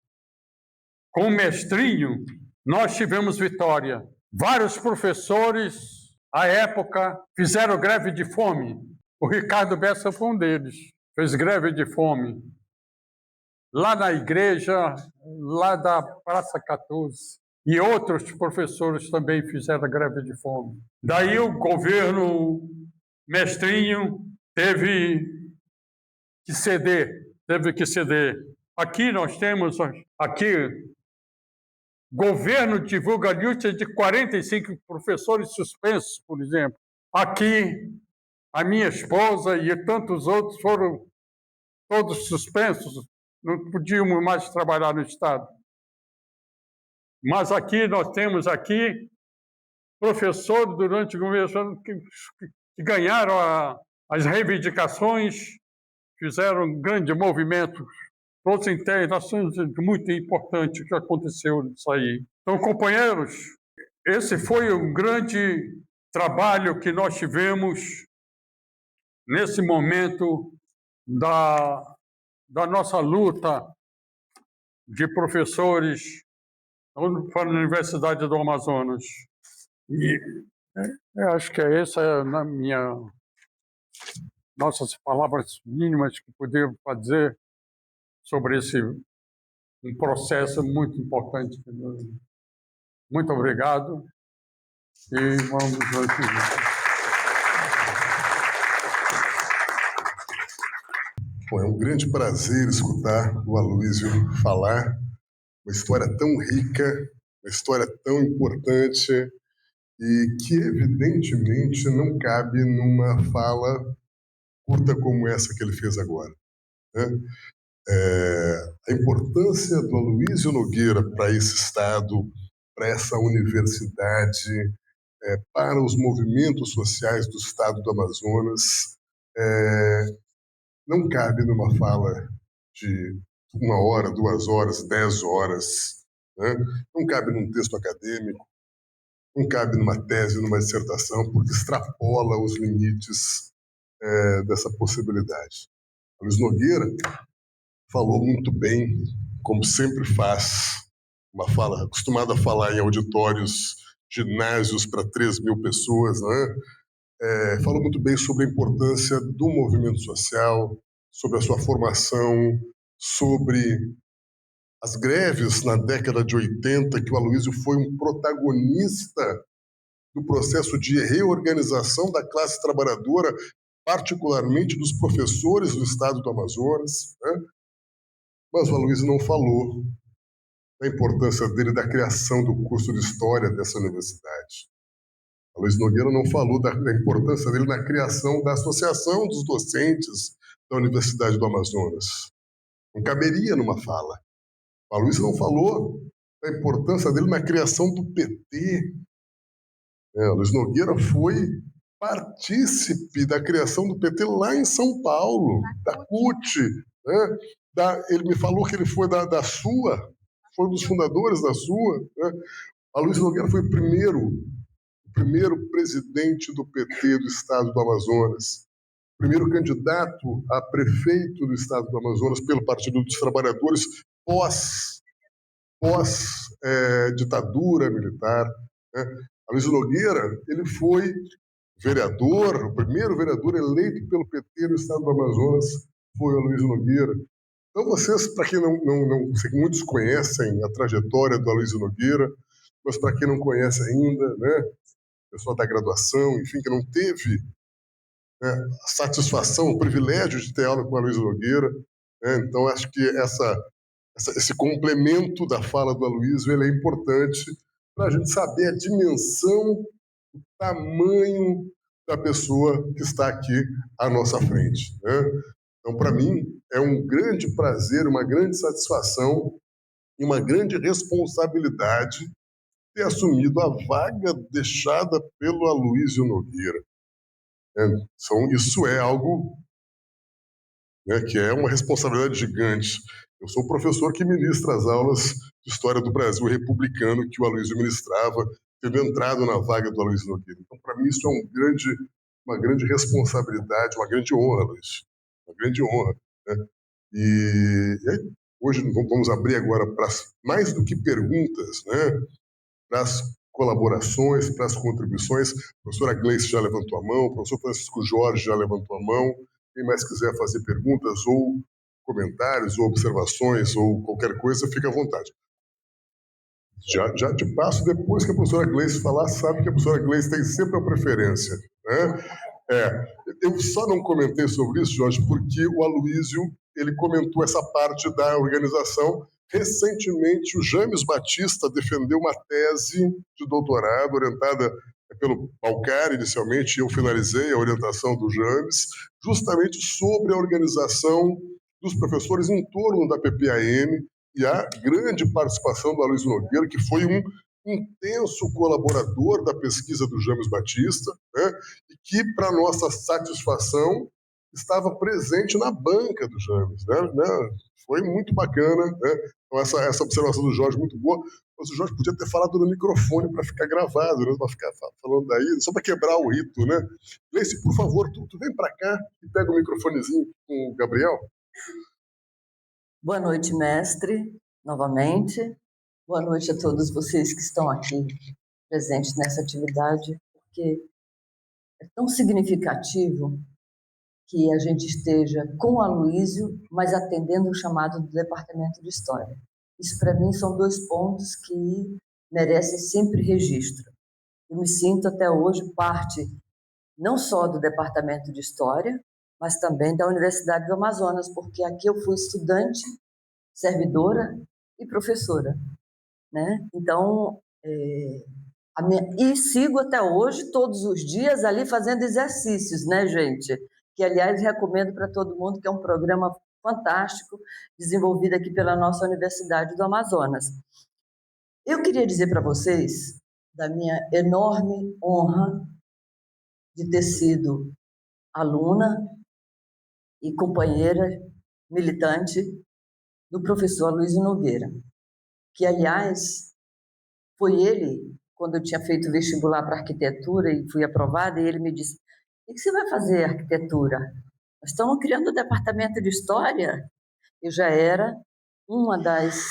com o Mestrinho, nós tivemos vitória. Vários professores, à época, fizeram greve de fome. O Ricardo Bessa foi um deles, fez greve de fome. Lá na igreja, lá da Praça 14. E outros professores também fizeram greve de fome. Daí o governo Mestrinho teve que ceder. Aqui nós temos, governo divulga lista de 45 professores suspensos, por exemplo. Aqui, a minha esposa e tantos outros foram todos suspensos, não podíamos mais trabalhar no Estado. Mas aqui nós temos professores durante o governo que ganharam as reivindicações, fizeram um grande movimento, trouxe internações muito importante que aconteceu nisso aí. Então, companheiros, esse foi um grande trabalho que nós tivemos nesse momento da nossa luta de professores para a Universidade do Amazonas. E eu acho que essa é nossas palavras mínimas que podemos fazer sobre esse um processo muito importante. Muito obrigado e vamos aqui. Bom, é um grande prazer escutar o Aloísio falar. Uma história tão rica, uma história tão importante e que, evidentemente, não cabe numa fala curta como essa que ele fez agora, né? A importância do Aloísio Nogueira para esse Estado, para essa universidade, para os movimentos sociais do Estado do Amazonas, não cabe numa fala de 1 hora, 2 horas, 10 horas. Né? Não cabe num texto acadêmico, não cabe numa tese, numa dissertação, porque extrapola os limites dessa possibilidade. A Luiz Nogueira falou muito bem, como sempre faz, uma fala acostumada a falar em auditórios, ginásios para 3.000 pessoas, né? Falou muito bem sobre a importância do movimento social, sobre a sua formação, sobre as greves na década de 80, que o Aloysio foi um protagonista do processo de reorganização da classe trabalhadora, particularmente dos professores do estado do Amazonas, né? Mas o Aloysio não falou da importância dele da criação do curso de História dessa universidade. A Luiz Nogueira não falou da importância dele na criação da Associação dos Docentes da Universidade do Amazonas. Não caberia numa fala. A Luiz não falou da importância dele na criação do PT. A Luiz Nogueira foi partícipe da criação do PT lá em São Paulo, da CUT. Né? Ele me falou que ele foi da SUA, foi um dos fundadores da SUA. Né? A Luiz Nogueira foi o primeiro presidente do PT do estado do Amazonas, primeiro candidato a prefeito do estado do Amazonas pelo Partido dos Trabalhadores pós-ditadura militar. Né? A Luiz Nogueira, ele foi vereador, o primeiro vereador eleito pelo PT no estado do Amazonas foi o Luiz Nogueira. Então, vocês, para quem não sei que muitos conhecem a trajetória do Aloysio Nogueira, mas para quem não conhece ainda, né, pessoal da graduação, enfim, que não teve, né, a satisfação, o privilégio de ter aula com o Aloysio Nogueira, né, então acho que esse complemento da fala do Aloysio, ele é importante para a gente saber a dimensão, o tamanho da pessoa que está aqui à nossa frente. Né? Então, para mim, é um grande prazer, uma grande satisfação e uma grande responsabilidade ter assumido a vaga deixada pelo Aloysio Nogueira. Isso é algo, né, que é uma responsabilidade gigante. Eu sou o professor que ministra as aulas de História do Brasil republicano que o Aloysio ministrava, tendo entrado na vaga do Aloysio Nogueira. Então, para mim, isso é uma grande responsabilidade, uma grande honra, Luiz. Uma grande honra. Né? E hoje vamos abrir agora para mais do que perguntas, né? Para as colaborações, para as contribuições. A professora Gleice já levantou a mão, o professor Francisco Jorge já levantou a mão. Quem mais quiser fazer perguntas ou comentários ou observações ou qualquer coisa, fica à vontade. Já te passo, depois que a professora Gleice falar, sabe que a professora Gleice tem sempre a preferência. Né? Eu só não comentei sobre isso, Jorge, porque o Aloysio ele comentou essa parte da organização. Recentemente, o James Batista defendeu uma tese de doutorado orientada pelo Balcar, inicialmente, e eu finalizei a orientação do James, justamente sobre a organização dos professores em torno da PPAM e a grande participação do Aloysio Nogueira, que foi um intenso colaborador da pesquisa do James Batista, né, e que, para nossa satisfação, estava presente na banca do James. Né? Foi muito bacana. Né? Então, essa observação do Jorge muito boa. Mas o Jorge podia ter falado no microfone para ficar gravado, né? Para ficar falando daí, só para quebrar o rito. Né? Gleice, por favor, tu vem para cá e pega o microfonezinho com o Gabriel. Boa noite, mestre, novamente. Boa noite a todos vocês que estão aqui presentes nessa atividade, porque é tão significativo que a gente esteja com o Aloysio, mas atendendo o chamado do Departamento de História. Isso, para mim, são 2 pontos que merecem sempre registro. Eu me sinto, até hoje, parte não só do Departamento de História, mas também da Universidade do Amazonas, porque aqui eu fui estudante, servidora e professora. Né? Então, e sigo até hoje, todos os dias, ali fazendo exercícios, né, gente? Que, aliás, recomendo para todo mundo, que é um programa fantástico, desenvolvido aqui pela nossa Universidade do Amazonas. Eu queria dizer para vocês da minha enorme honra de ter sido aluna e companheira militante do professor Aloysio Nogueira, que, aliás, foi ele, quando eu tinha feito vestibular para arquitetura e fui aprovada, e ele me disse: o que você vai fazer arquitetura? Nós estamos criando o departamento de história. Eu já era uma das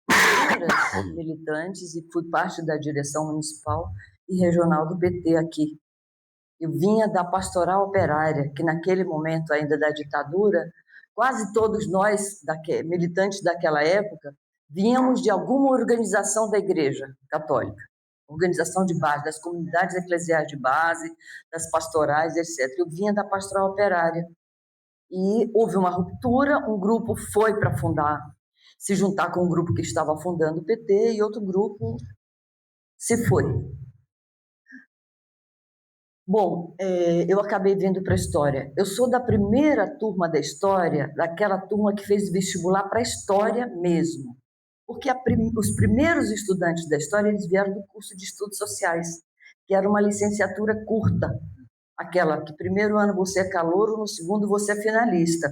primeiras militantes e fui parte da direção municipal e regional do PT aqui. Eu vinha da pastoral operária, que naquele momento ainda da ditadura, quase todos nós, militantes daquela época, vínhamos de alguma organização da Igreja Católica, organização de base, das comunidades eclesiais de base, das pastorais, etc. Eu vinha da pastoral operária. E houve uma ruptura, um grupo foi para se juntar com um grupo que estava fundando o PT e outro grupo se foi. Bom, eu acabei vindo para a História. Eu sou da primeira turma da História, daquela turma que fez vestibular para a História mesmo. Porque os primeiros estudantes da História, eles vieram do curso de Estudos Sociais, que era uma licenciatura curta, aquela que primeiro ano você é calouro, no segundo você é finalista.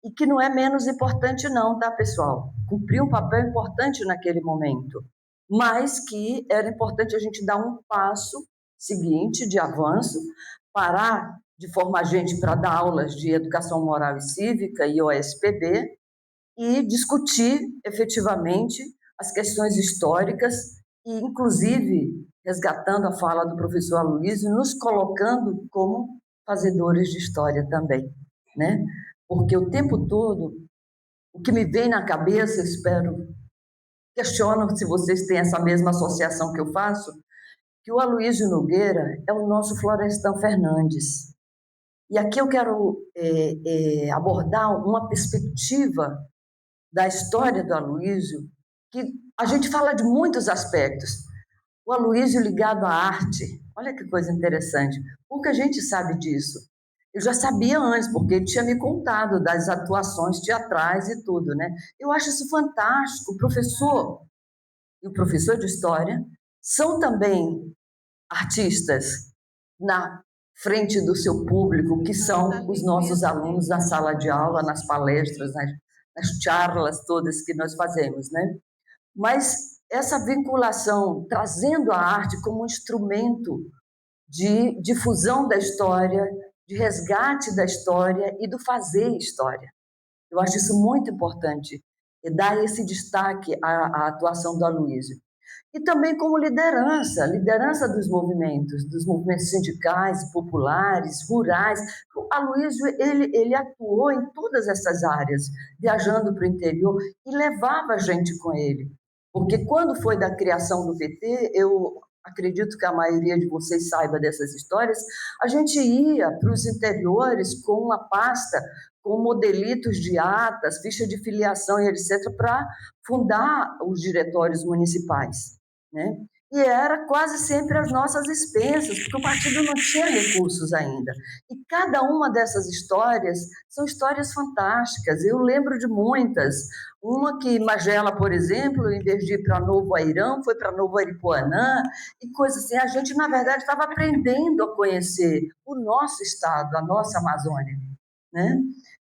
E que não é menos importante não, tá, pessoal? Cumpriu um papel importante naquele momento, mas que era importante a gente dar um passo seguinte de avanço, parar de formar gente para dar aulas de educação moral e cívica e OSPB e discutir efetivamente as questões históricas e, inclusive, resgatando a fala do professor Aloysio, nos colocando como fazedores de história também, né? Porque o tempo todo, o que me vem na cabeça, questiono se vocês têm essa mesma associação que eu faço, que o Aloysio Nogueira é o nosso Florestan Fernandes. E aqui eu quero abordar uma perspectiva da história do Aloysio, que a gente fala de muitos aspectos. O Aloysio ligado à arte, olha que coisa interessante, pouca gente sabe disso. Eu já sabia antes, porque ele tinha me contado das atuações teatrais e tudo, né? Eu acho isso fantástico. O professor e o professor de História são também artistas na frente do seu público, que são os nossos alunos na sala de aula, nas palestras, nas charlas todas que nós fazemos, né? Mas essa vinculação, trazendo a arte como um instrumento de difusão da história, de resgate da história e do fazer história. Eu acho isso muito importante, dar esse destaque à atuação do Aloysio. E também como liderança dos movimentos sindicais, populares, rurais. O Aloysio, ele atuou em todas essas áreas, viajando para o interior e levava a gente com ele. Porque quando foi da criação do PT, eu acredito que a maioria de vocês saiba dessas histórias, a gente ia para os interiores com uma pasta com modelitos de atas, ficha de filiação e etc., para fundar os diretórios municipais, né? E era quase sempre às nossas expensas, porque o partido não tinha recursos ainda. E cada uma dessas histórias são histórias fantásticas. Eu lembro de muitas. Uma que Magela, por exemplo, em vez de ir para Novo Airão, foi para Novo Aripuanã, e coisas assim. A gente, na verdade, estava aprendendo a conhecer o nosso estado, a nossa Amazônia, né?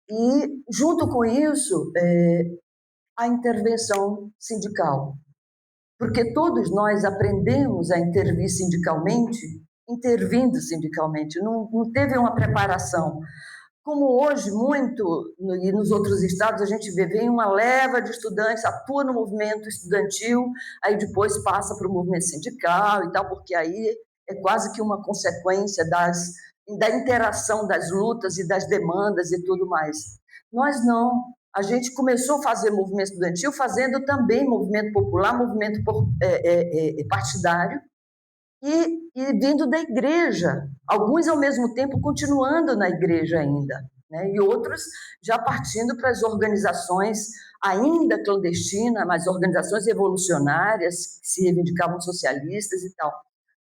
E, junto com isso, a intervenção sindical. Porque todos nós aprendemos a intervir sindicalmente, intervindo sindicalmente, não teve uma preparação. Como hoje, muito, e nos outros estados, a gente vem uma leva de estudantes, atua no movimento estudantil, aí depois passa para o movimento sindical e tal, porque aí é quase que uma consequência da interação das lutas e das demandas e tudo mais. Nós não. A gente começou a fazer movimento estudantil fazendo também movimento popular, movimento partidário, e vindo da igreja, alguns ao mesmo tempo continuando na igreja ainda, né? E outros já partindo para as organizações ainda clandestinas, mas organizações revolucionárias, que se reivindicavam socialistas e tal.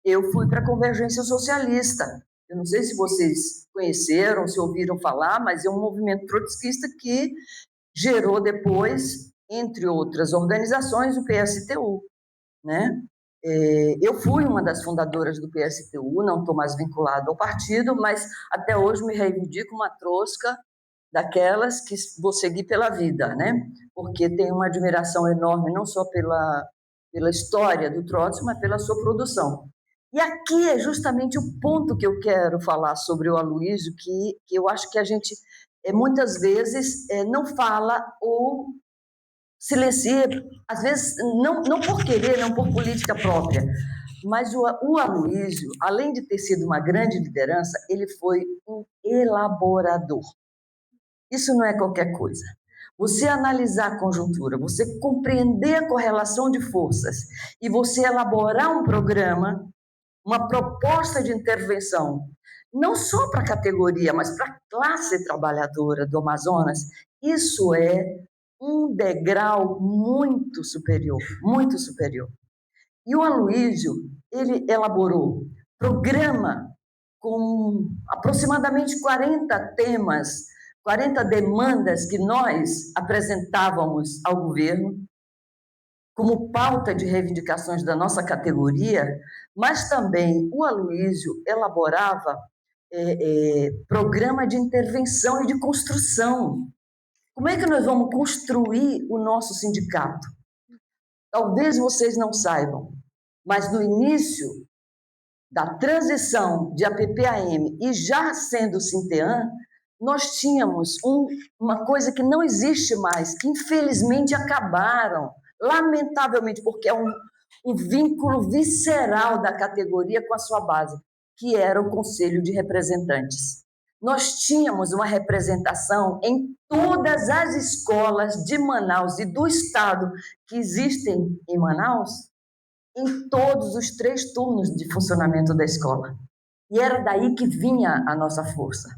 Eu fui para a Convergência Socialista. Eu não sei se vocês conheceram, se ouviram falar, mas é um movimento trotskista que gerou depois, entre outras organizações, o PSTU, né? Eu fui uma das fundadoras do PSTU, não estou mais vinculada ao partido, mas até hoje me reivindico uma trosca daquelas que vou seguir pela vida, né? Porque tenho uma admiração enorme, não só pela história do Trotsky, mas pela sua produção. E aqui é justamente o ponto que eu quero falar sobre o Aloysio, que eu acho que a gente muitas vezes não fala ou silencia, às vezes não por querer, não por política própria, mas o Aloysio, além de ter sido uma grande liderança, ele foi um elaborador. Isso não é qualquer coisa. Você analisar a conjuntura, você compreender a correlação de forças e você elaborar um programa, uma proposta de intervenção, não só para a categoria, mas para a classe trabalhadora do Amazonas, isso é um degrau muito superior, muito superior. E o Aloysio, ele elaborou programa com aproximadamente 40 temas, 40 demandas que nós apresentávamos ao governo como pauta de reivindicações da nossa categoria, mas também o Aloysio elaborava programa de intervenção e de construção. Como é que nós vamos construir o nosso sindicato? Talvez vocês não saibam, mas no início da transição de APP-AM e já sendo Sinteã, nós tínhamos uma coisa que não existe mais, que infelizmente acabaram, lamentavelmente, porque é um vínculo visceral da categoria com a sua base, que era o Conselho de Representantes. Nós tínhamos uma representação em todas as escolas de Manaus e do estado que existem em Manaus, em todos os 3 turnos de funcionamento da escola. E era daí que vinha a nossa força.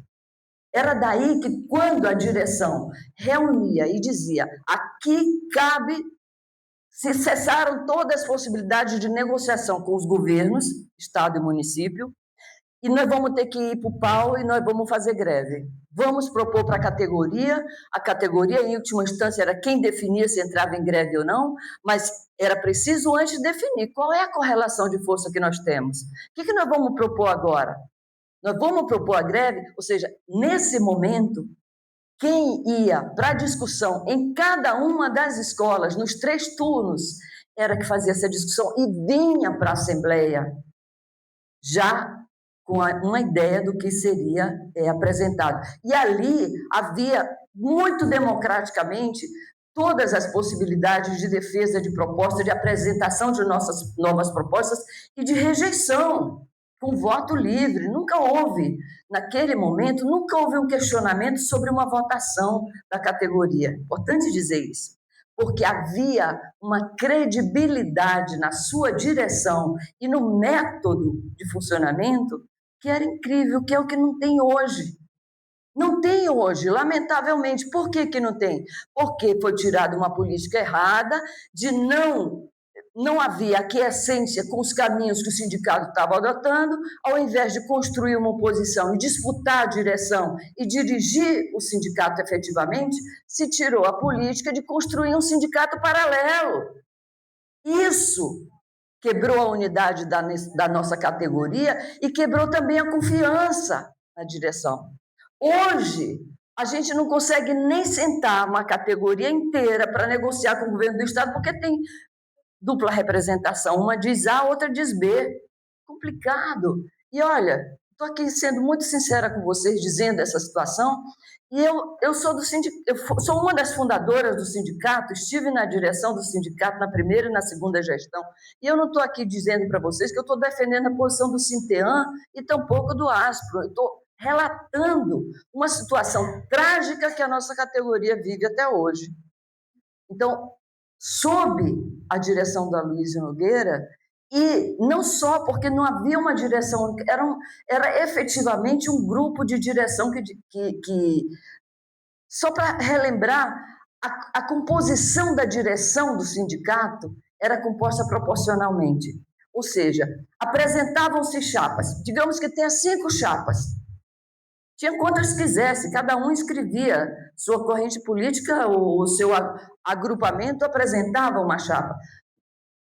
Era daí que, quando a direção reunia e dizia aqui cabe, se cessaram todas as possibilidades de negociação com os governos, estado e município, e nós vamos ter que ir para o pau e nós vamos fazer greve. Vamos propor para a categoria, em última instância, era quem definia se entrava em greve ou não, mas era preciso antes definir qual é a correlação de força que nós temos. O que nós vamos propor agora? Nós vamos propor a greve, ou seja, nesse momento, quem ia para a discussão em cada uma das escolas, nos 3 turnos, era que fazia essa discussão e vinha para a Assembleia já com uma ideia do que seria apresentado. E ali havia, muito democraticamente, todas as possibilidades de defesa de proposta, de apresentação de nossas novas propostas e de rejeição, com voto livre. Nunca houve, naquele momento, nunca houve um questionamento sobre uma votação da categoria. Importante dizer isso, porque havia uma credibilidade na sua direção e no método de funcionamento que era incrível, que é o que não tem hoje. Não tem hoje, lamentavelmente. Por que não tem? Porque foi tirada uma política errada, de não havia aquiescência com os caminhos que o sindicato estava adotando, ao invés de construir uma oposição e disputar a direção e dirigir o sindicato efetivamente, se tirou a política de construir um sindicato paralelo. Isso quebrou a unidade da nossa categoria e quebrou também a confiança na direção. Hoje, a gente não consegue nem sentar uma categoria inteira para negociar com o governo do estado, porque tem dupla representação, uma diz A, outra diz B. Complicado. E olha, estou aqui sendo muito sincera com vocês, dizendo essa situação, e eu sou sou uma das fundadoras do sindicato, estive na direção do sindicato na primeira e na segunda gestão, e eu não estou aqui dizendo para vocês que eu estou defendendo a posição do Sinteã e tampouco do ASPRO, eu estou relatando uma situação trágica que a nossa categoria vive até hoje. Então, sob a direção do Aloysio Nogueira, e não só porque não havia uma direção, era efetivamente um grupo de direção que só para relembrar, a composição da direção do sindicato era composta proporcionalmente, ou seja, apresentavam-se chapas, digamos que tenha 5 chapas, tinha quantas quisesse, cada um escrevia sua corrente política, o seu agrupamento apresentava uma chapa.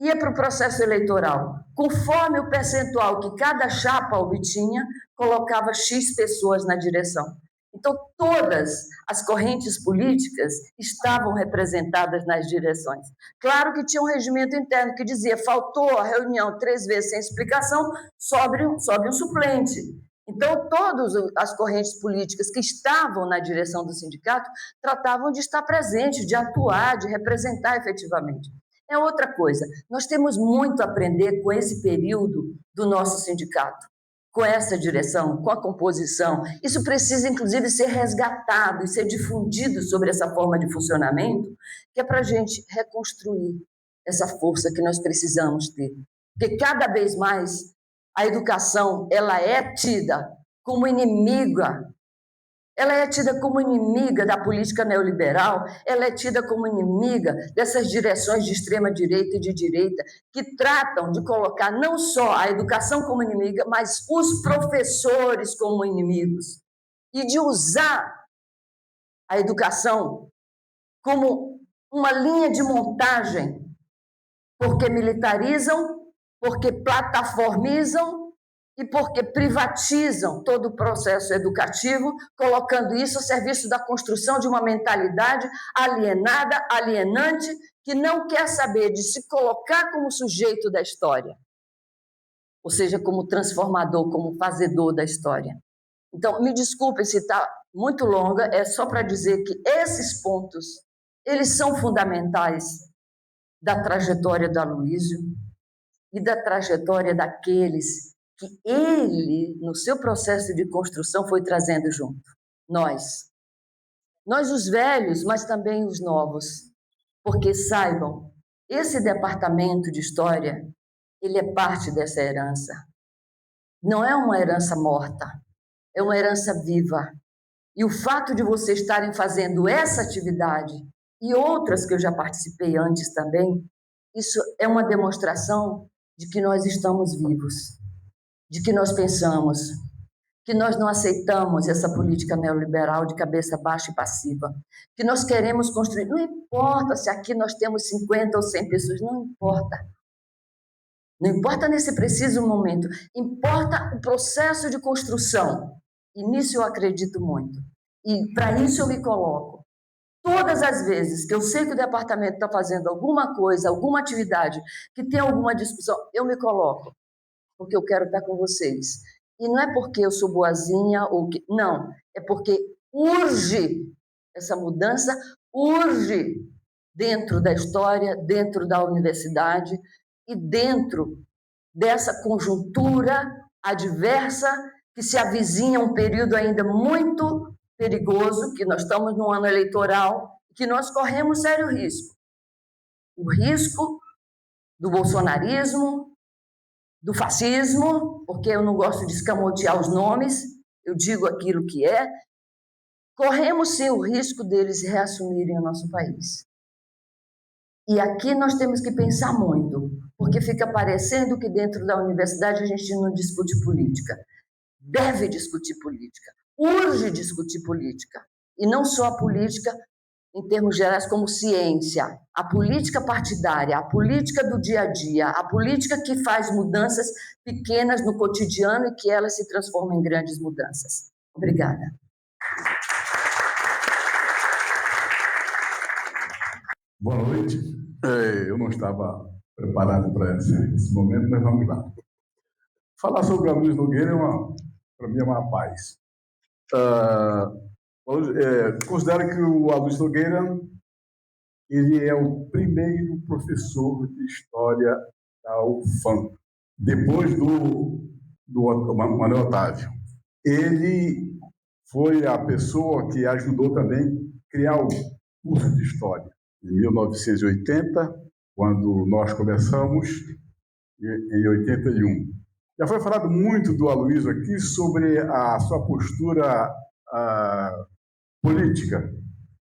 Ia para o processo eleitoral. Conforme o percentual que cada chapa obtinha, colocava X pessoas na direção. Então, todas as correntes políticas estavam representadas nas direções. Claro que tinha um regimento interno que dizia, faltou a reunião 3 vezes sem explicação, sobe um suplente. Então, todas as correntes políticas que estavam na direção do sindicato tratavam de estar presente, de atuar, de representar efetivamente. É outra coisa, nós temos muito a aprender com esse período do nosso sindicato, com essa direção, com a composição. Isso precisa, inclusive, ser resgatado e ser difundido sobre essa forma de funcionamento, que é para a gente reconstruir essa força que nós precisamos ter. Porque cada vez mais a educação ela é tida como inimiga. Ela é tida como inimiga da política neoliberal, ela é tida como inimiga dessas direções de extrema-direita e de direita, que tratam de colocar não só a educação como inimiga, mas os professores como inimigos, e de usar a educação como uma linha de montagem, porque militarizam, porque plataformizam, e porque privatizam todo o processo educativo, colocando isso a serviço da construção de uma mentalidade alienada, alienante, que não quer saber de se colocar como sujeito da história, ou seja, como transformador, como fazedor da história. Então, me desculpem se está muito longa, é só para dizer que esses pontos, eles são fundamentais da trajetória do Aloysio e da trajetória daqueles que ele, no seu processo de construção, foi trazendo junto. Nós os velhos, mas também os novos. Porque, saibam, esse departamento de história, ele é parte dessa herança. Não é uma herança morta, é uma herança viva. E o fato de vocês estarem fazendo essa atividade e outras que eu já participei antes também, isso é uma demonstração de que nós estamos vivos, de que nós pensamos, que nós não aceitamos essa política neoliberal de cabeça baixa e passiva, que nós queremos construir. Não importa se aqui nós temos 50 ou 100 pessoas, não importa. Não importa nesse preciso momento, importa o processo de construção. E nisso eu acredito muito. E para isso eu me coloco. Todas as vezes que eu sei que o departamento está fazendo alguma coisa, alguma atividade, que tem alguma discussão, eu me coloco. Porque eu quero estar com vocês. E não é porque eu sou boazinha, ou que... não, é porque urge essa mudança, urge dentro da história, dentro da universidade e dentro dessa conjuntura adversa que se avizinha um período ainda muito perigoso, que nós estamos num ano eleitoral, que nós corremos sério risco. O risco do bolsonarismo, do fascismo, porque eu não gosto de escamotear os nomes, eu digo aquilo que é, corremos sim o risco deles reassumirem o nosso país. E aqui nós temos que pensar muito, porque fica parecendo que dentro da universidade a gente não discute política. Deve discutir política, urge discutir política, e não só a política em termos gerais, como ciência, a política partidária, a política do dia a dia, a política que faz mudanças pequenas no cotidiano e que elas se transformam em grandes mudanças. Obrigada. Boa noite. Eu não estava preparado para esse momento, mas vamos lá. Falar sobre o Aloysio Nogueira, para mim, é uma paz. Considero que o Aloysio Nogueira ele é o primeiro professor de história da UFAM, depois do Manuel Otávio. Ele foi a pessoa que ajudou também a criar o curso de história. Em 1980, quando nós começamos, em 81. Já foi falado muito do Aloysio aqui sobre a sua postura política.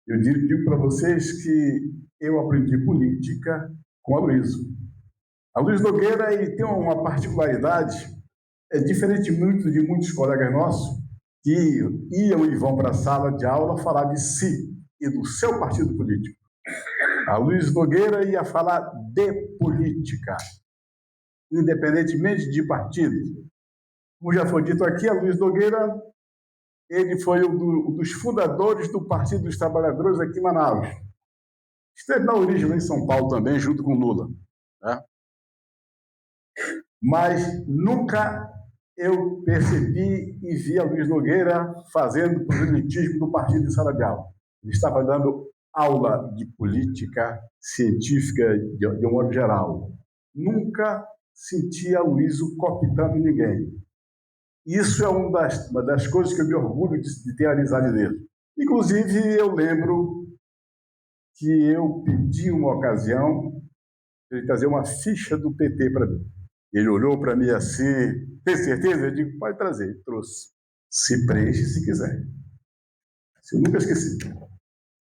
Eu digo para vocês que eu aprendi política com o Aloysio. Aloysio Nogueira ele tem uma particularidade, diferente muito de muitos colegas nossos que iam e vão para a sala de aula falar de si e do seu partido político. Aloysio Nogueira ia falar de política, independentemente de partido. Como já foi dito aqui, Aloysio Nogueira ele foi um dos fundadores do Partido dos Trabalhadores aqui em Manaus. Esteve na origem lá em São Paulo também, junto com Lula, né? Mas nunca eu percebi e vi a Luiz Nogueira fazendo proselitismo do partido em sala de aula. Ele estava dando aula de política científica de um modo geral. Nunca senti a Luísio cooptando ninguém. Isso é uma das coisas que eu me orgulho de ter a amizade dele. Inclusive, eu lembro que eu pedi uma ocasião para ele trazer uma ficha do PT para mim. Ele olhou para mim assim, tem certeza? Eu digo, pode trazer. Ele trouxe. Se preenche se quiser. Eu nunca esqueci.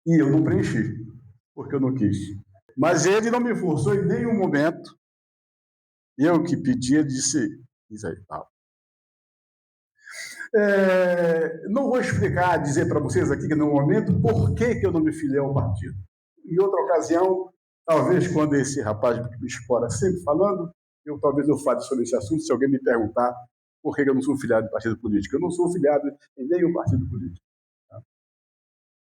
E eu não preenchi, porque eu não quis. Mas ele não me forçou em nenhum momento. Eu que pedi, ele disse, isso aí, tal. Não vou explicar, dizer para vocês aqui que no momento por que eu não me filiei ao partido. Em outra ocasião, talvez quando esse rapaz me explora sempre falando, talvez eu fale sobre esse assunto se alguém me perguntar por que eu não sou filiado de partido político. Eu não sou filiado em nenhum partido político. Tá?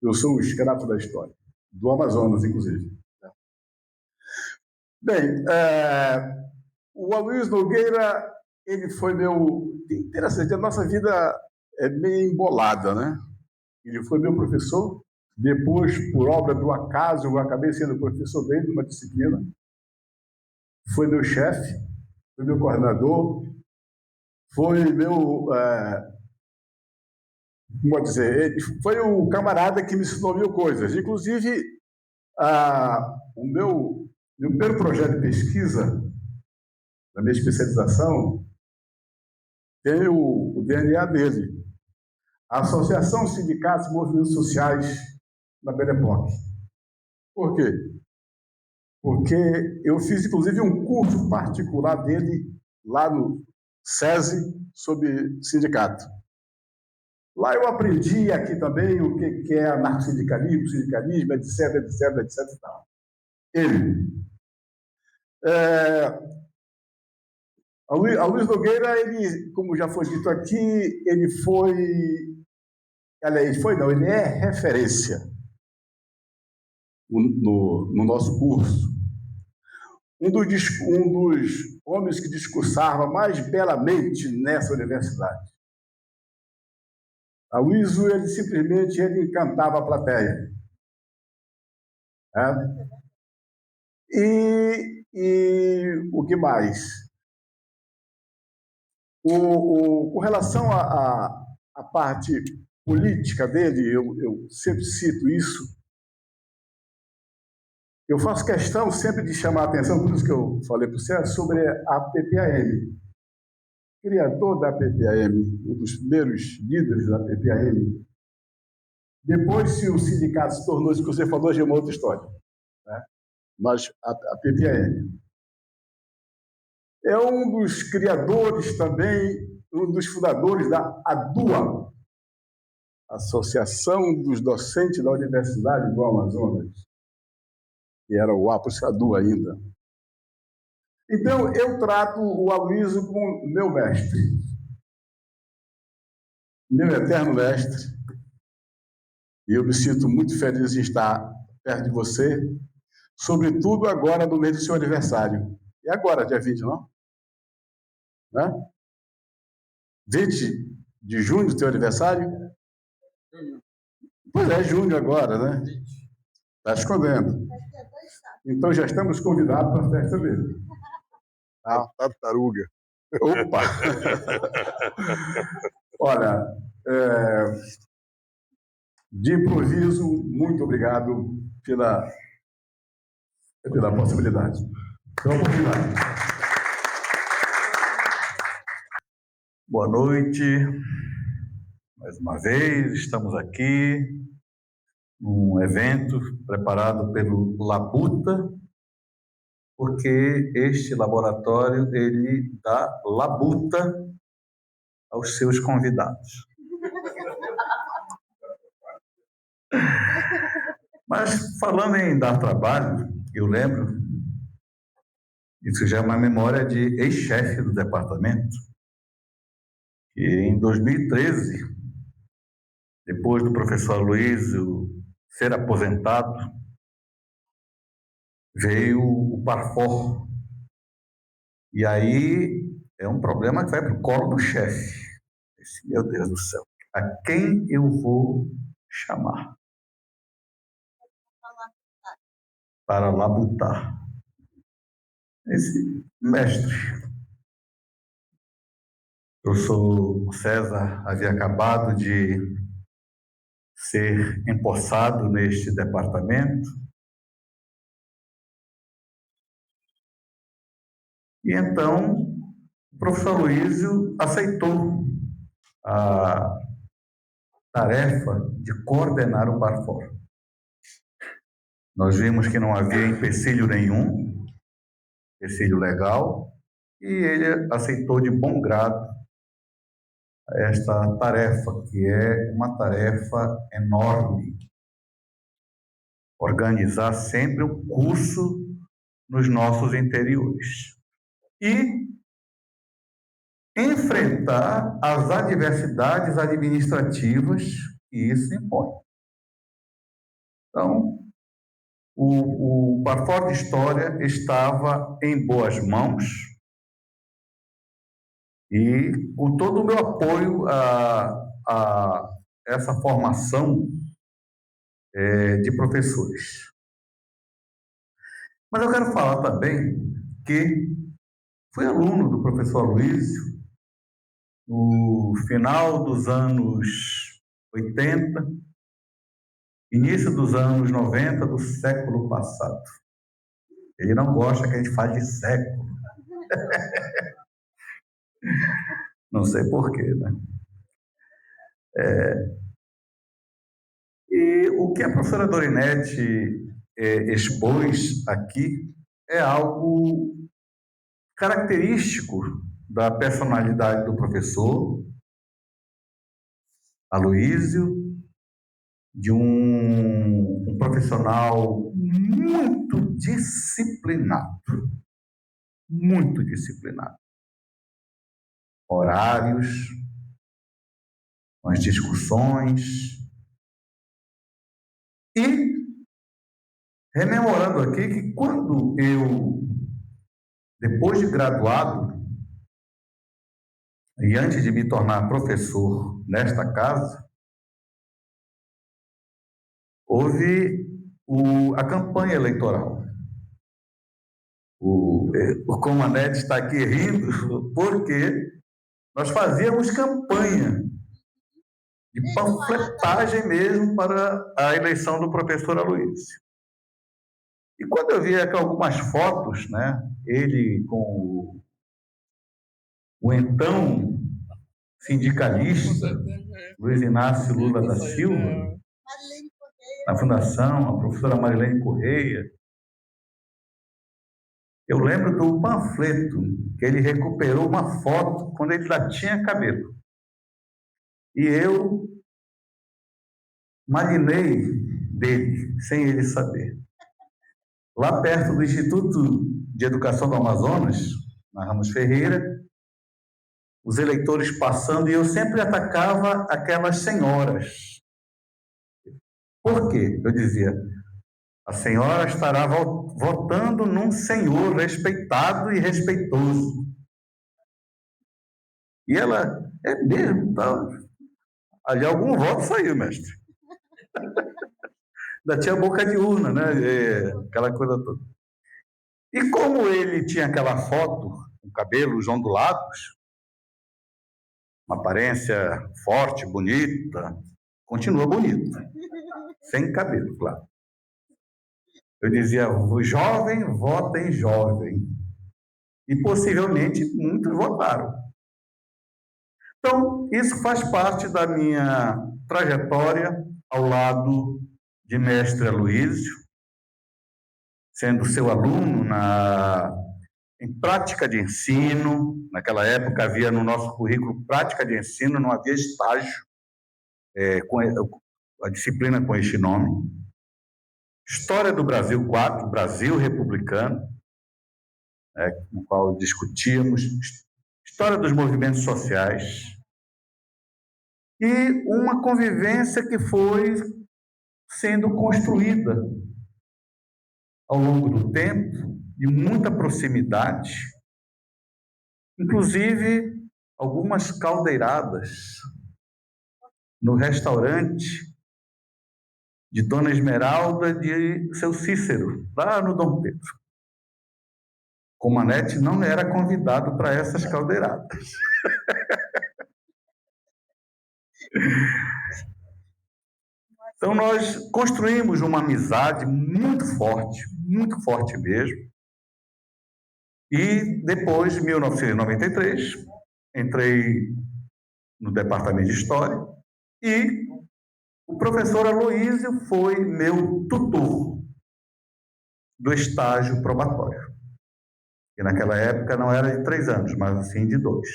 Eu sou um escravo da história, do Amazonas, inclusive. Tá? Bem, o Aloysio Nogueira, ele foi interessante, a nossa vida é meio embolada, né? Ele foi meu professor, depois, por obra do acaso, eu acabei sendo professor dele numa disciplina. Foi meu chefe, foi meu coordenador, foi meu, como dizer, foi o camarada que me ensinou mil coisas. Inclusive, o meu primeiro projeto de pesquisa, da minha especialização, tem o DNA dele. A Associação Sindicatos e Movimentos Sociais da Belle Époque. Por quê? Porque eu fiz, inclusive, um curso particular dele lá no SESI sobre sindicato. Lá eu aprendi aqui também o que é anarcossindicalismo, sindicalismo, etc, etc, etc e tal. Ele. A Luiz Nogueira, ele, como já foi dito aqui, ele é referência no nosso curso. Um dos homens que discursava mais belamente nessa universidade. A Luísio, ele simplesmente encantava a plateia. E o que mais? Com relação à parte política dele, eu sempre cito isso. Eu faço questão sempre de chamar a atenção, por isso que eu falei para você, sobre a PPAM. Criador da PPAM, um dos primeiros líderes da PPAM. Depois, se o sindicato se tornou isso que você falou, já é uma outra história. Né? Mas a PPAM é um dos criadores também, um dos fundadores da ADUA, Associação dos Docentes da Universidade do Amazonas, que era o APUS-ADU ainda. Então, eu trato o Aloysio como meu mestre, meu eterno mestre, e eu me sinto muito feliz de estar perto de você, sobretudo agora no mês do seu aniversário. E agora, dia 20, não? Né? 20 de junho, teu aniversário? Pois é, junho agora, né? Está escondendo. Então, já estamos convidados para a festa dele. Tartaruga. Opa! Olha, de improviso, muito obrigado pela possibilidade. Pela oportunidade. Boa noite. Mais uma vez, estamos aqui num evento preparado pelo Labuta, porque este laboratório ele dá labuta aos seus convidados. Mas falando em dar trabalho, eu lembro, isso já é uma memória de ex-chefe do departamento, que em 2013 depois do professor Aloysio ser aposentado, veio o Parfor. E aí é um problema que vai para o colo do chefe. Meu Deus do céu, a quem eu vou chamar para labutar? Esse mestre. O professor César havia acabado de ser empossado neste departamento. E então, o professor Aloysio aceitou a tarefa de coordenar o Parfor. Nós vimos que não havia empecilho nenhum, empecilho legal, e ele aceitou de bom grado esta tarefa, que é uma tarefa enorme. Organizar sempre o curso nos nossos interiores. E enfrentar as adversidades administrativas que isso impõe. Então, o Parfor de História estava em boas mãos e com todo o meu apoio a essa formação de professores. Mas eu quero falar também que fui aluno do professor Aloysio no final dos anos 80, início dos anos 90 do século passado. Ele não gosta que a gente fale de século. Não sei porquê, né? E o que a professora Dorinete expôs aqui é algo característico da personalidade do professor Aloysio, de um profissional muito disciplinado. Muito disciplinado. Horários, as discussões. E rememorando aqui que quando eu, depois de graduado, e antes de me tornar professor nesta casa, houve a campanha eleitoral. O Comanete está aqui rindo porque nós fazíamos campanha de panfletagem mesmo para a eleição do professor Aloysio. E quando eu vi aqui algumas fotos, né, ele com o então sindicalista Luiz Inácio Lula da Silva, na fundação, a professora Marilene Correia, eu lembro do panfleto, que ele recuperou uma foto quando ele já tinha cabelo. E eu marinei dele, sem ele saber. Lá perto do Instituto de Educação do Amazonas, na Ramos Ferreira, os eleitores passando, e eu sempre atacava aquelas senhoras. Por quê? Eu dizia, a senhora estará votando num senhor respeitado e respeitoso. E ela, é mesmo, tá? Ali algum voto saiu, mestre. Ainda tinha boca de urna, né? Aquela coisa toda. E como ele tinha aquela foto, com cabelos ondulados, uma aparência forte, bonita, continua bonita, sem cabelo, claro. Eu dizia, o jovem vota em jovem. E possivelmente muitos votaram. Então, isso faz parte da minha trajetória ao lado de mestre Aloysio, sendo seu aluno em prática de ensino. Naquela época havia no nosso currículo prática de ensino, não havia estágio, com a disciplina com este nome. História do Brasil 4, Brasil Republicano, no qual discutíamos história dos movimentos sociais, e uma convivência que foi sendo construída ao longo do tempo, de muita proximidade, inclusive algumas caldeiradas no restaurante de Dona Esmeralda de seu Cícero, lá no Dom Pedro. Comanete não era convidado para essas caldeiradas. Então, nós construímos uma amizade muito forte mesmo. E depois de 1993, entrei no departamento de História e o professor Aloísio foi meu tutor do estágio probatório. E naquela época não era de 3 anos, mas assim de 2.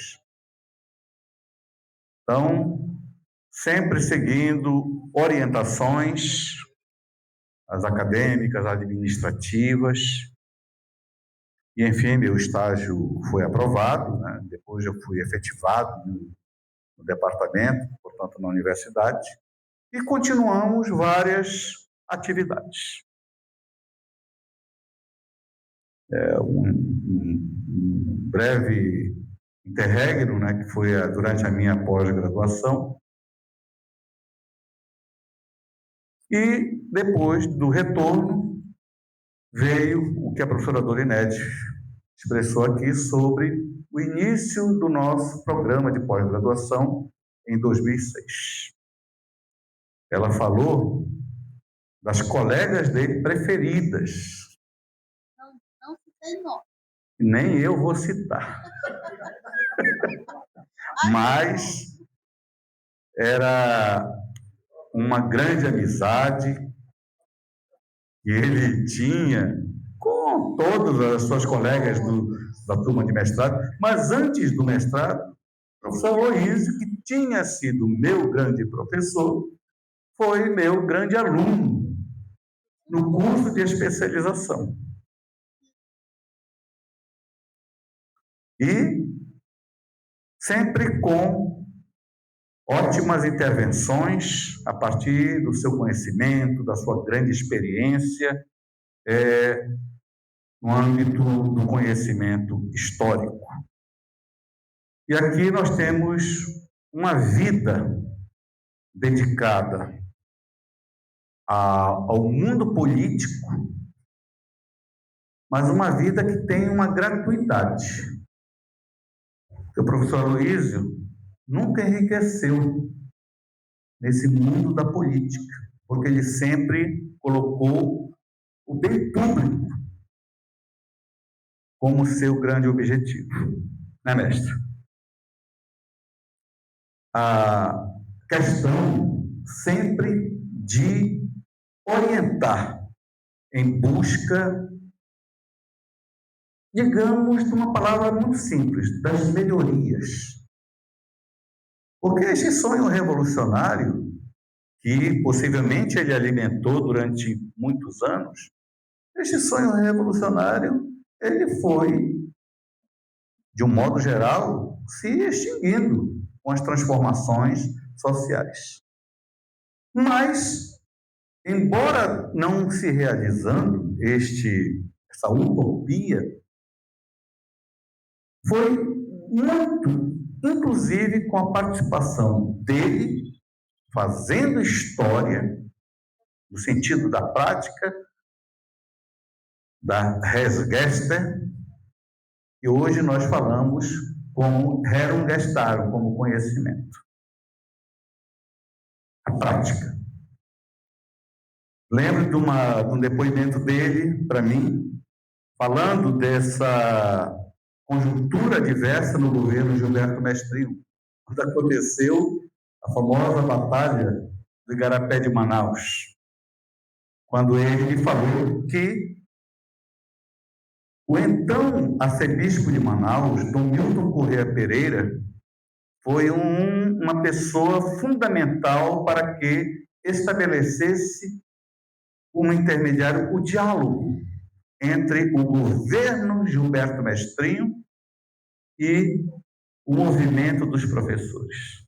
Então, sempre seguindo orientações, as acadêmicas, administrativas. E, enfim, meu estágio foi aprovado, né? Depois eu fui efetivado no departamento, portanto, na universidade, e continuamos várias atividades. Um breve interregno, né, que foi durante a minha pós-graduação, e depois do retorno veio o que a professora Dorinete expressou aqui sobre o início do nosso programa de pós-graduação em 2006. Ela falou das colegas dele preferidas. Não citei nome. Nem eu vou citar. Mas era uma grande amizade que ele tinha com todas as suas colegas da turma de mestrado, mas antes do mestrado, o professor Aloísio, que tinha sido meu grande professor, foi meu grande aluno no curso de especialização. E sempre com ótimas intervenções a partir do seu conhecimento, da sua grande experiência no âmbito do conhecimento histórico. E aqui nós temos uma vida dedicada ao mundo político, mas uma vida que tem uma gratuidade. Porque o professor Aloísio nunca enriqueceu nesse mundo da política, porque ele sempre colocou o bem público como seu grande objetivo. Né, mestre? A questão sempre de orientar em busca, digamos, de uma palavra muito simples, das melhorias. Porque esse sonho revolucionário, que possivelmente ele alimentou durante muitos anos, esse sonho revolucionário, ele foi, de um modo geral, se extinguindo com as transformações sociais. Mas, embora não se realizando essa utopia, foi muito, inclusive com a participação dele, fazendo história, no sentido da prática, da res gesta, que hoje nós falamos como rerum gestarum, como conhecimento. A prática. Lembro de um depoimento dele para mim, falando dessa conjuntura diversa no governo Gilberto Mestril, quando aconteceu a famosa batalha do Igarapé de Manaus, quando ele falou que o então arcebispo de Manaus, Dom Milton Corrêa Pereira, foi uma pessoa fundamental para que estabelecesse como intermediário o diálogo entre o governo Gilberto Mestrinho e o movimento dos professores.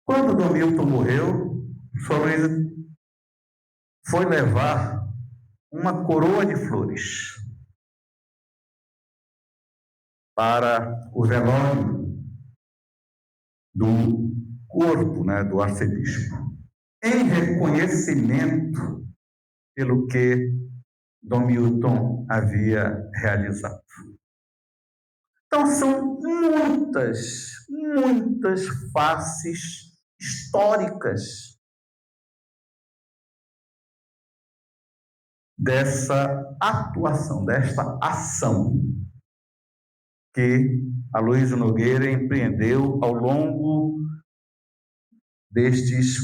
Quando Dom Milton morreu, Sua Luísa foi levar uma coroa de flores para o velório do corpo, né, do arcebispo, em reconhecimento pelo que Dom Milton havia realizado. Então, são muitas faces históricas dessa atuação, desta ação que Aloysio Nogueira empreendeu ao longo dessas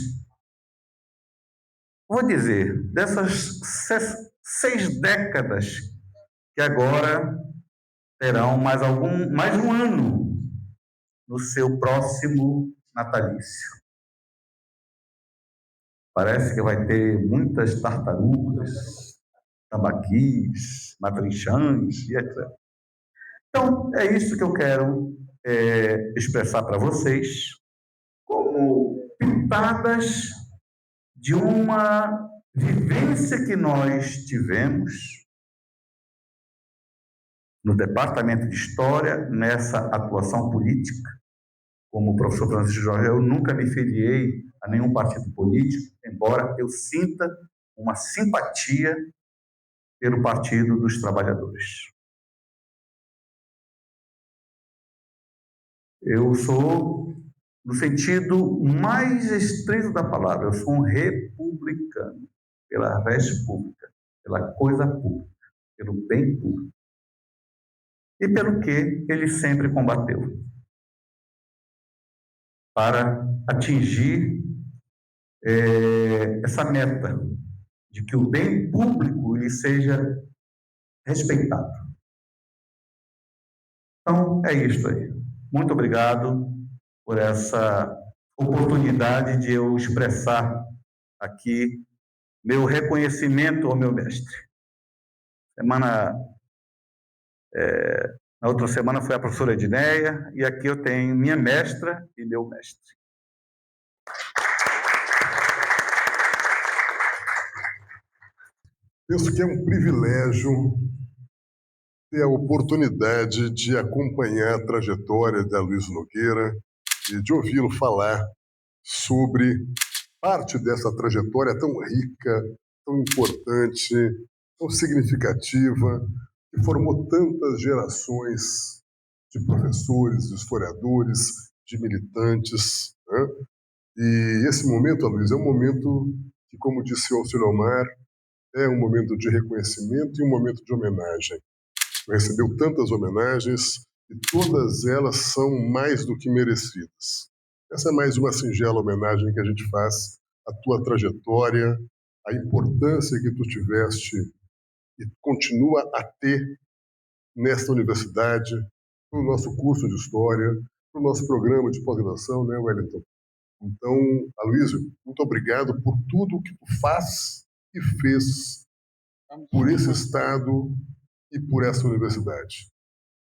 6 décadas, que agora terão mais um ano no seu próximo natalício. Parece que vai ter muitas tartarugas, tambaquis, matrinchãs e etc. Então, é isso que eu quero expressar para vocês como pitadas de uma vivência que nós tivemos no Departamento de História, nessa atuação política. Como o professor Francisco Jorge, eu nunca me filiei a nenhum partido político, embora eu sinta uma simpatia pelo Partido dos Trabalhadores. Eu sou, no sentido mais estrito da palavra, eu sou um republicano, pela res pública, pela coisa pública, pelo bem público, e pelo que ele sempre combateu, para atingir essa meta de que o bem público ele seja respeitado. Então, é isso aí. Muito obrigado por essa oportunidade de eu expressar aqui meu reconhecimento ao meu mestre. Na outra semana foi a professora Edneia, e aqui eu tenho minha mestra e meu mestre. Penso que é um privilégio ter a oportunidade de acompanhar a trajetória de Aloysio Nogueira e de ouvi-lo falar sobre parte dessa trajetória tão rica, tão importante, tão significativa, que formou tantas gerações de professores, de historiadores, de militantes, né? E esse momento, Aloysio, é um momento que, como disse o Auxílio Omar, é um momento de reconhecimento e um momento de homenagem. Recebeu tantas homenagens e todas elas são mais do que merecidas. Essa é mais uma singela homenagem que a gente faz à tua trajetória, à importância que tu tiveste e continua a ter nesta universidade, para o nosso curso de História, para o nosso programa de pós-graduação, né, Wellington? Então, Aloysio, muito obrigado por tudo que tu faz e fez por esse Estado e por essa universidade.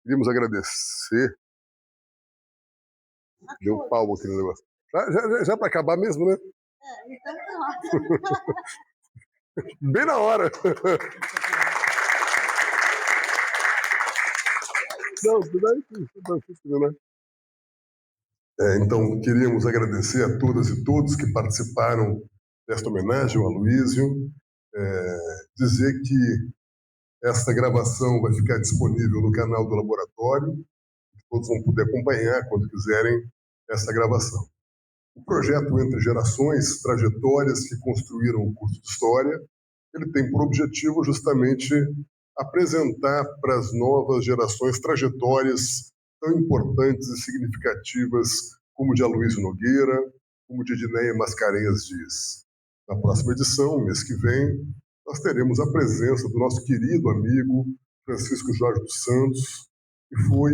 Queríamos agradecer. Deu palmo aqui no negócio. Já para acabar mesmo, né? Bem na hora. Então, queríamos agradecer a todas e todos que participaram desta homenagem ao Aloysio. Dizer que esta gravação vai ficar disponível no canal do laboratório. Todos vão poder acompanhar, quando quiserem, essa gravação. O projeto Entre Gerações, Trajetórias que Construíram o Curso de História, ele tem por objetivo justamente apresentar para as novas gerações trajetórias tão importantes e significativas como de Aloysio Nogueira, como de Edneia Mascarenhas Dias. Na próxima edição, mês que vem, nós teremos a presença do nosso querido amigo Francisco Jorge dos Santos, que foi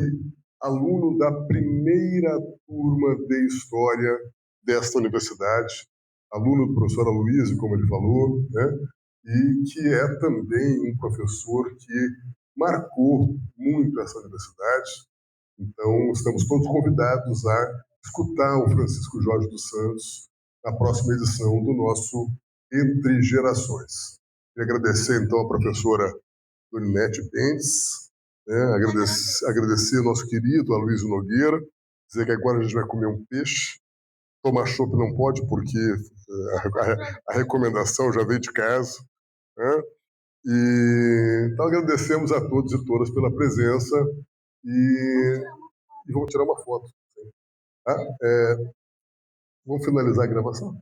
aluno da primeira turma de História desta universidade, aluno do professor Aloysio, como ele falou, né? E que é também um professor que marcou muito essa universidade. Então, estamos todos convidados a escutar o Francisco Jorge dos Santos na próxima edição do nosso Entre Gerações. Queria agradecer, então, a professora Dorinete Bentes, né? Agradecer ao nosso querido Aloysio Nogueira, dizer que agora a gente vai comer um peixe. Tomar chopp não pode, porque a recomendação já veio de casa, né? Então, agradecemos a todos e todas pela presença e vamos tirar uma foto. Tá? Vamos finalizar a gravação?